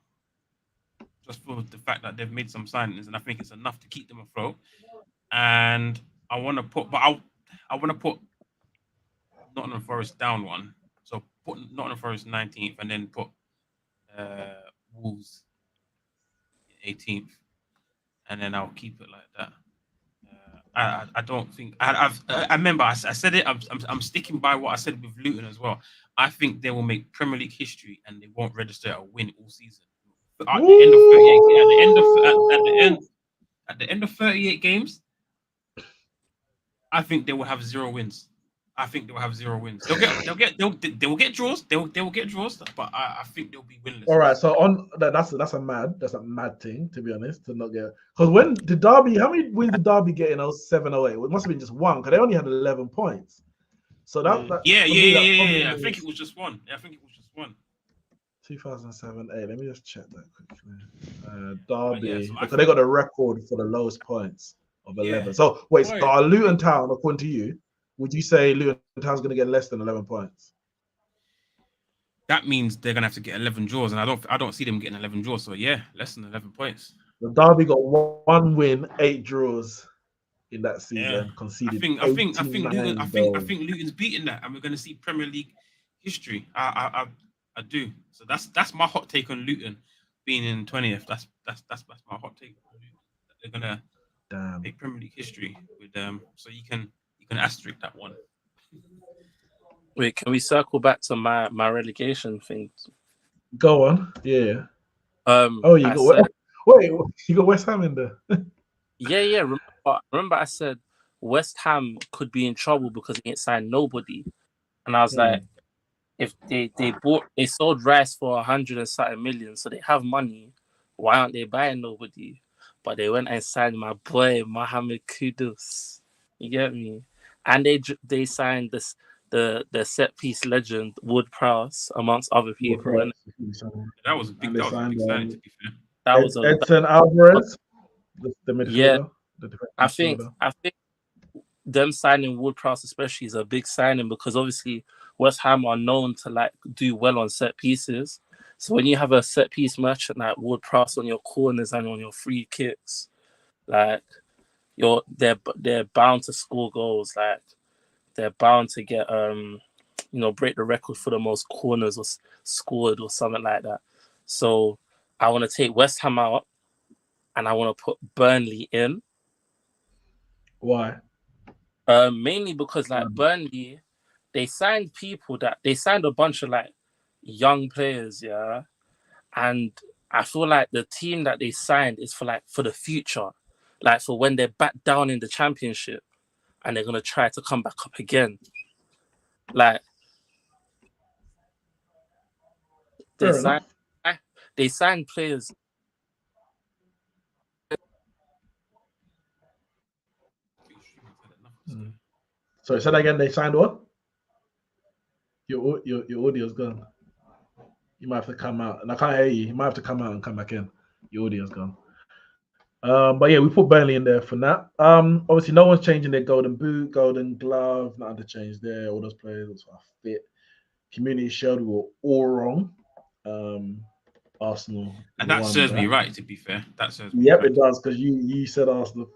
just for the fact that they've made some signings, and I think it's enough to keep them afloat. And I want to put Nottingham Forest down 1. So put Nottingham Forest 19th, and then put Wolves 18th, and then I'll keep it like that. I don't think I remember I said it. I'm sticking by what I said with Luton as well. I think they will make Premier League history, and they won't register a win all season. At the end of 38 games, I think they will have 0 wins. They'll get draws. They will get draws, but I think they'll be winless. All right, so on that's a mad thing, to be honest, to not get, because when the Derby, how many wins did Derby get in 07, 08? It must have been just 1 because they only had 11 points. So that I think it was just 1. I think it was just 1. 2007, 8. Let me just check that quickly. Derby, because they got a record for the lowest points of 11. So wait, so are Luton Town, according to you, would you say Luton Town's going to get less than 11 points? That means they're going to have to get 11 draws, and I don't see them getting 11 draws. So less than 11 points. The Derby got 1 win, 8 draws in that season. Conceded. I think Luton's beating that, and we're going to see Premier League history. I do. So that's my hot take on Luton being in 20th. That's my hot take. They're gonna Damn. Make Premier League history with so you can asterisk that one. Wait, can we circle back to my relegation thing? Go on. Yeah. Oh, Oh, you I got said, wait. You got West Ham in there. yeah. Remember, I said West Ham could be in trouble because they ain't signed nobody, and I was like, if they sold Rice for 100 and something million, so they have money. Why aren't they buying nobody? But they went and signed my boy Mohamed Kudus. You get me? And they signed the set piece legend Wood Prowse amongst other people. And That was a big. And they That was a signed big signing, to be fair. that was Edson Alvarez, the midfielder. The defensive I think midfielder. them signing Wood Prowse especially is a big signing because obviously West Ham are known to like do well on set pieces. So when you have a set piece merchant like Wood Prowse on your corners and on your free kicks, like they're bound to score goals. Like they're bound to get break the record for the most corners or scored or something like that. So I want to take West Ham out and I want to put Burnley in. Why? Mainly because like Burnley, they signed a bunch of like young players, yeah. And I feel like the team that they signed is for the future. Like for when they're back down in the championship and they're gonna try to come back up again. Like they signed players. So say that again. They signed what? Your audio's gone. You might have to come out, and I can't hear you. You might have to come out and come back in. Your audio's gone. But yeah, we put Burnley in there for that. Obviously, no one's changing their golden boot, golden glove. Not to change there. All those players are fit. Community Shield, we were all wrong. Arsenal, and that serves me right. To be fair, that serves me. Yep, right. It does because you said Arsenal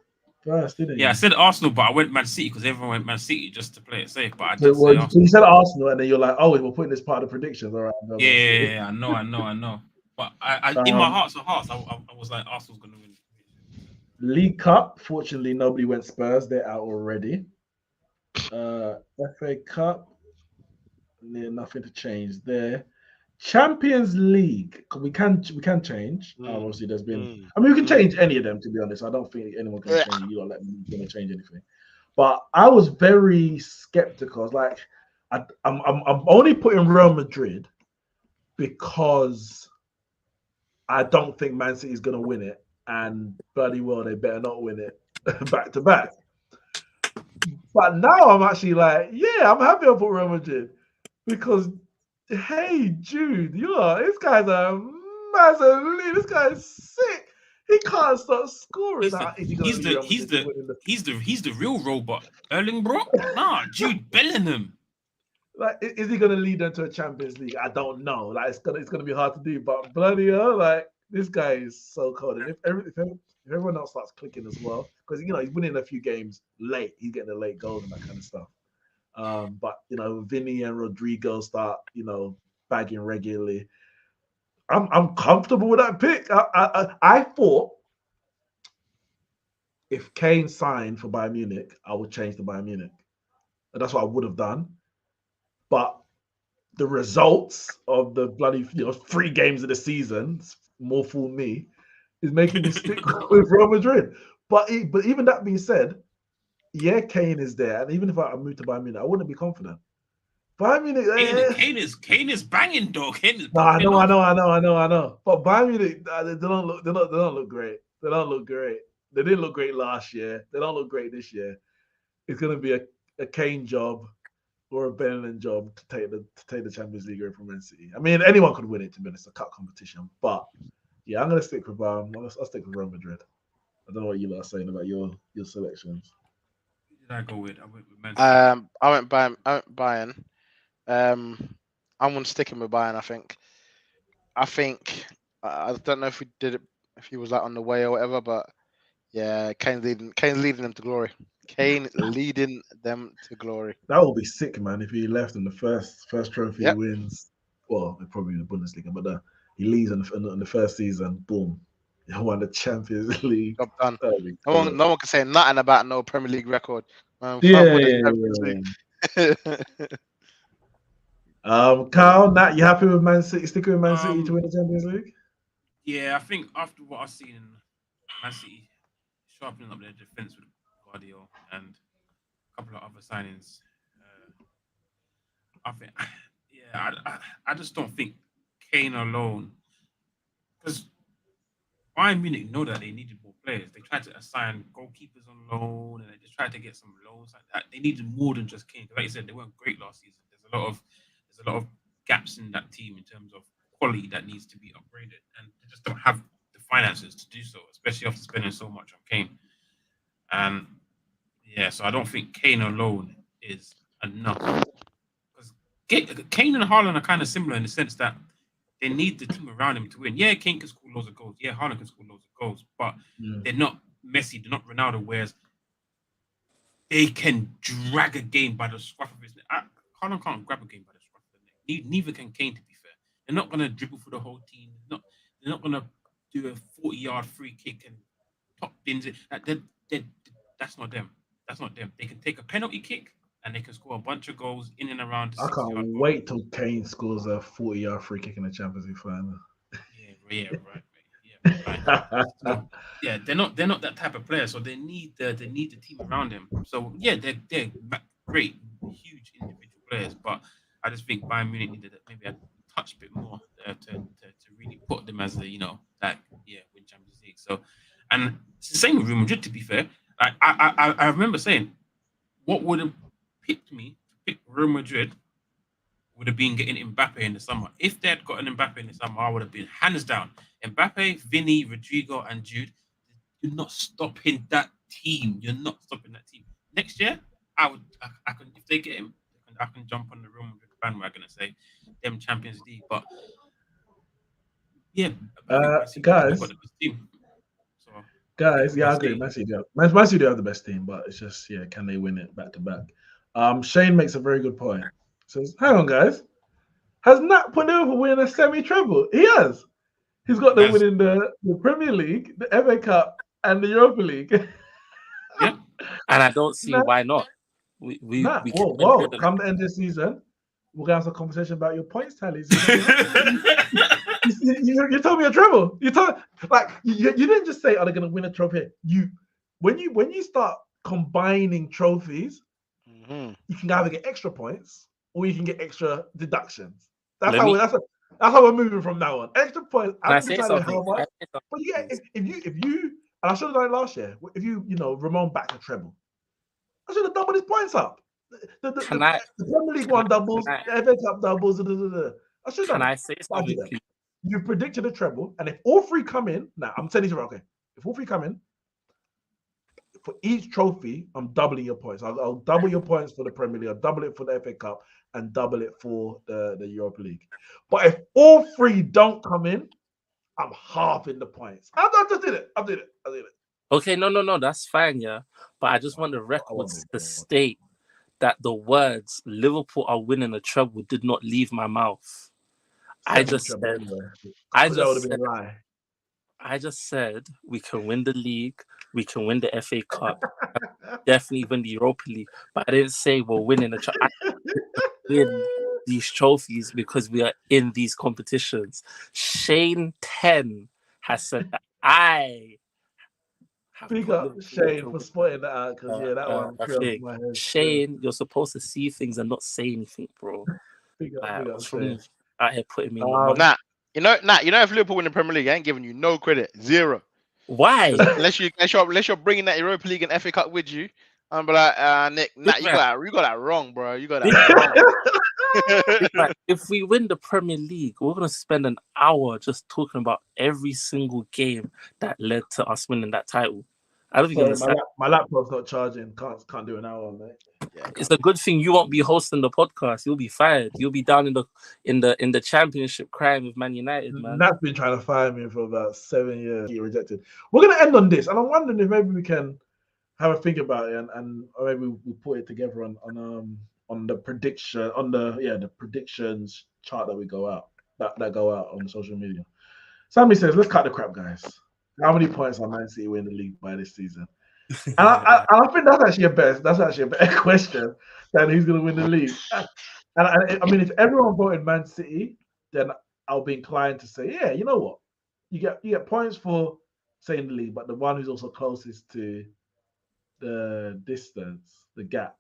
first, didn't you? Yeah, I said Arsenal, but I went Man City because everyone went Man City just to play it safe. But I So, did say Arsenal. You said Arsenal, and then you're like, "Oh, we're putting this part of the predictions." All right. Yeah, I know. But I in my heart of hearts, I was like, Arsenal's going to win. League Cup, fortunately, nobody went Spurs. They're out already. FA Cup, nothing to change there. Champions League, we can change. Obviously, there's been. I mean, we can change any of them. To be honest, I don't think anyone can change. You don't let me change anything. But I was very skeptical. Like, I'm only putting Real Madrid because I don't think Man City is going to win it, and bloody well, they better not win it back to back. But now I'm actually like, yeah, I'm happy I put Real Madrid because, hey, Jude, this guy's a massive lead. This guy's sick. He can't start scoring. He's the real robot. Erling Brock? Nah, Jude Bellingham. Like, is he gonna lead them to a Champions League? I don't know. Like, it's gonna be hard to do. But bloody hell, like this guy is so cold. And if everyone else starts clicking as well, because he's winning a few games late. He's getting the late goals and that kind of stuff. But Vinny and Rodrigo start bagging regularly. I'm comfortable with that pick. I thought if Kane signed for Bayern Munich, I would change to Bayern Munich. And that's what I would have done. But the results of the bloody 3 games of the season, more fool me, is making me stick with Real Madrid. But even that being said, yeah, Kane is there, and even if I moved to Bayern Munich, I wouldn't be confident. Bayern Munich, Kane is banging, dog. I know. But Bayern Munich, they don't look great. They don't look great. They didn't look great last year. They don't look great this year. It's going to be a Kane job or a Bellingham job to take the Champions League away from Man City. I mean, anyone could win it. To be honest, a cup competition. But yeah, I'm going to stick with I'll stick with Real Madrid. I don't know what you lot are saying about your selections. Who did I go with? I went with Man City. I went Bayern. I'm going to stick him with Bayern. I think I don't know if we did it, if he was like on the way or whatever, but yeah, Kane's leading them to glory. Kane leading them to glory. That will be sick, man. If he left in the first trophy he wins, well, probably in the Bundesliga, but he leaves in the first season. Boom, They won the Champions League. Job done. That'd be No cool. one can say nothing about no Premier League record. Man, Yeah, won the yeah, Champions yeah. League. Carl, Nat, you happy with Man City? Sticking with Man City to Um, win the Champions League? Yeah, I think after what I've seen in Man City sharpening up their defense with Guardiola and a couple of other signings, I think, yeah, I just don't think Kane alone, because Bayern Munich know that they needed more players. They tried to assign goalkeepers on loan, and they just tried to get some loans like that. They needed more than just Kane. Like you said, they weren't great last season. There's a lot of gaps in that team in terms of quality that needs to be upgraded, and they just don't have the finances to do so, especially after spending so much on Kane. And yeah, so I don't think Kane alone is enough, because Kane and Haaland are kind of similar in the sense that they need the team around him to win. Yeah, Kane can score loads of goals. Yeah, Haaland can score loads of goals, but they're not Messi, they're not Ronaldo, whereas they can drag a game by the scruff of his neck. Haaland can't grab a game by the scruff of the neck. Neither can Kane, to be fair. They're not going to dribble for the whole team. They're not going to do a 40-yard free kick and top bins it. That's not them. That's not them. They can take a penalty kick and they can score a bunch of goals in and around the I 60-yard can't goal. wait till Kane scores a 40-yard free kick in the Champions League final. Yeah, right. Yeah, so, yeah, they're not that type of player, so they need the team around them. So yeah, they're great, huge individual players, but I just think Bayern Munich needed maybe a touch bit more to really put them as the win Champions League. So, and it's the same with Real Madrid. To be fair, I remember saying what would have picked me to pick Real Madrid would have been getting Mbappe in the summer. If they had gotten Mbappe in the summer, I would have been hands down. Mbappe, Vinny, Rodrigo, and Jude, you're not stopping that team. You're not stopping that team. Next year, I can if they get him, I can jump on the Real Madrid bandwagon and say them Champions League. But yeah, guys, got the best team. So, guys, yeah, I agree. Man City do have the best team, but it's just can they win it back to back? Shane makes a very good point. Says, hang on, guys. Has Nat put Liverpool winning a semi-treble? He has. He's got them winning the Premier League, the FA Cup, and the Europa League. Yeah, and I don't see why not. We come the end of the season, we're gonna have a conversation about your points tallies. You told me a treble. You didn't just say, "Are they gonna win a trophy?" When you start combining trophies, you can either get extra points or you can get extra deductions. That's how we're moving from now on. Extra points. I haven't decided how much. But yeah, if you and I should have done it last year. If you Ramon back to treble, I should have doubled his points up. The Premier League one doubles, the FA Cup doubles. I should have. Can I say something? You predicted a treble, and if all three come in, now I'm telling you, okay. If all three come in, for each trophy, I'm doubling your points. I'll double your points for the Premier League. I'll double it for the FA Cup and double it for the Europa League. But if all three don't come in, I'm halving the points. I just did it. I did it. Okay, no, that's fine, yeah. But I just want the records to state that the words "Liverpool are winning a treble" did not leave my mouth. I just said we can win the league, we can win the FA Cup, definitely win the Europa League. But I didn't say we're winning win these trophies because we are in these competitions. Shane 10 has said that I have Big up Shane for spotting that out, because that one killed my head. Shane, you're supposed to see things and not say anything, bro. Big up Shane. Out here putting me in you know, if Liverpool win the Premier League, I ain't giving you no credit. Zero. Why? Unless you're bringing that Europa League and FA Cup with you, I'm like, Nick, you got that wrong, bro. You got that wrong. If we win the Premier League, we're gonna spend an hour just talking about every single game that led to us winning that title. I don't think my laptop's not charging. Can't do an hour, mate. Yeah, it's a good thing you won't be hosting the podcast. You'll be fired. You'll be down in the championship crying with Man United, man. Nat's been trying to fire me for about 7 years. He rejected. We're gonna end on this, and I'm wondering if maybe we can have a think about it, and or maybe we'll put it together on the prediction the predictions chart that we go out that go out on social media. Sammy says, "Let's cut the crap, guys. How many points are Man City win the league by this season? And I think that's actually a better question than who's going to win the league. And I mean, if everyone voted Man City, then I'll be inclined to say, yeah, you know what, you get points for saying the league, but the one who's also closest to the distance, the gap,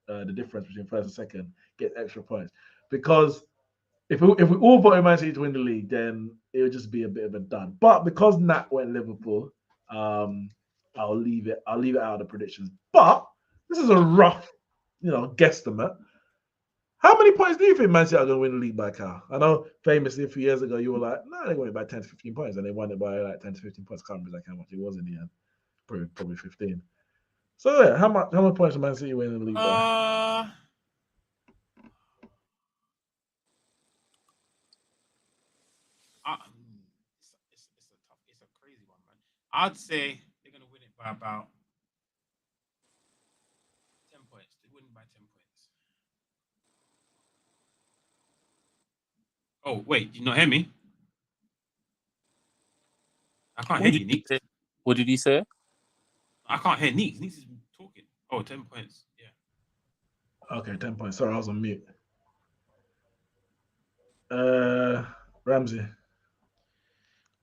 the difference between first and second, gets extra points. Because if we all voted Man City to win the league, then it would just be a bit of a dud. But because Nat went Liverpool, I'll leave it out of the predictions. But this is a rough, guesstimate. How many points do you think Man City are going to win the league by, Cal? I know famously a few years ago you were like, no, they won it by 10 to 15 points, and they won it by like 10 to 15 points. Can't remember exactly how much it was in the end. Probably 15. So yeah, how much points does Man City win in the league by? It's a crazy one, man. I'd say they're gonna win it by about 10 points. They win by 10 points. Oh wait, did you not hear me? I can't hear you, Neeks. What did he say? I can't hear Neeks. Neeks is talking. Oh, 10 points. Yeah. Okay, 10 points. Sorry, I was on mute. Ramsey.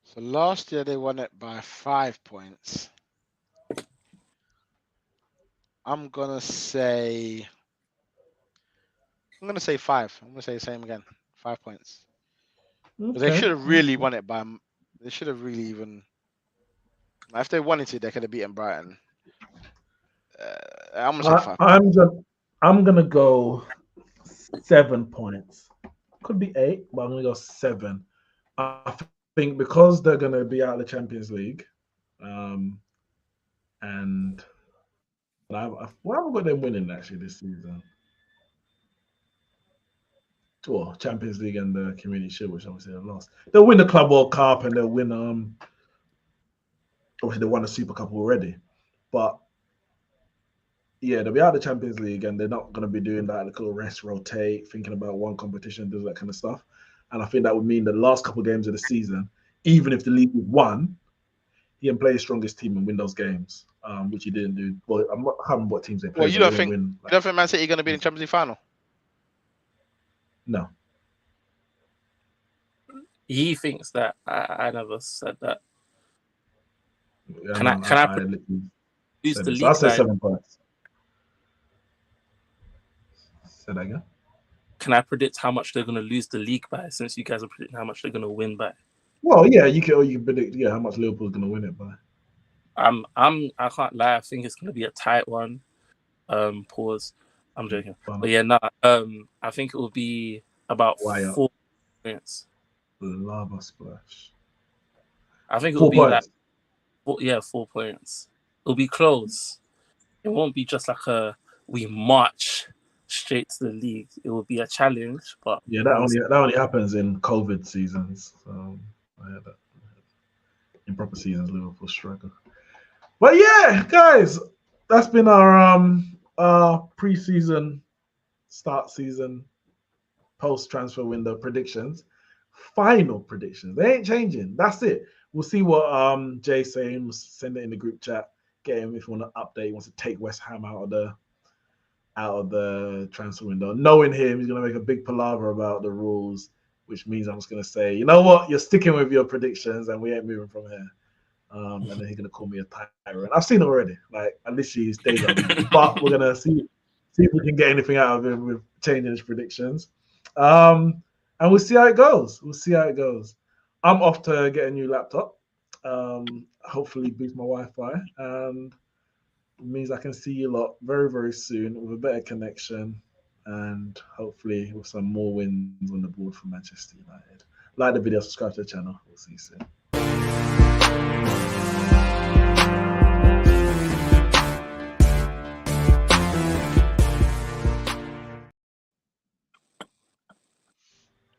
So last year they won it by 5 points. I'm gonna say 5. I'm gonna say the same again. 5 points. But they should have really won it by. They should have really even. If they wanted to, they could have beaten Brighton. I'm gonna say 5. I'm gonna go 7 points. Could be 8, but I'm gonna go 7. I think because they're gonna be out of the Champions League, and I haven't got them winning actually this season. Well, Champions League and the Community Shield, which obviously they lost. They'll win the Club World Cup and they'll win. Obviously they won the Super Cup already, but yeah, they'll be out of the Champions League and they're not going to be doing that little rest, rotate, thinking about one competition, do that kind of stuff. And I think that would mean the last couple of games of the season, even if the league is won, he can play his strongest team and win those games, which he didn't do. Well, I can't remember what teams they played. Well, you don't think Man City are going to be in the Champions League final? No. He thinks that. I never said that. Yeah, can I use the league? I'll say 7 points. Say that again. Can I predict how much they're going to lose the league by? Since you guys are predicting how much they're going to win by. Well, yeah, you can predict how much Liverpool's going to win it by. I can't lie. I think it's going to be a tight one. Pause. I'm joking. But yeah, I think it will be about 4 points. Lava splash. I think it will be like 4 points. It'll be close. It won't be just like we march straight to the league. It will be a challenge, but yeah, that only happens in COVID seasons. So I had that. In proper seasons, Liverpool struggle. But yeah, guys, that's been our pre-season, start season, post-transfer window predictions. Final predictions. They ain't changing. That's it. We'll see what Jay's saying. We'll send it in the group chat. Get him if you want to update. He wants to take West Ham out of the transfer window. Knowing him, he's going to make a big palaver about the rules, which means I'm just going to say, you know what? You're sticking with your predictions and we ain't moving from here. And then he's going to call me a tyrant. I've seen it already. Like, at least he stays on. But we're going to see if we can get anything out of him with changing his predictions. And we'll see how it goes. I'm off to get a new laptop. Hopefully boost my Wi-Fi. And it means I can see you lot very, very soon with a better connection and hopefully with some more wins on the board for Manchester United. Like the video, subscribe to the channel. We'll see you soon.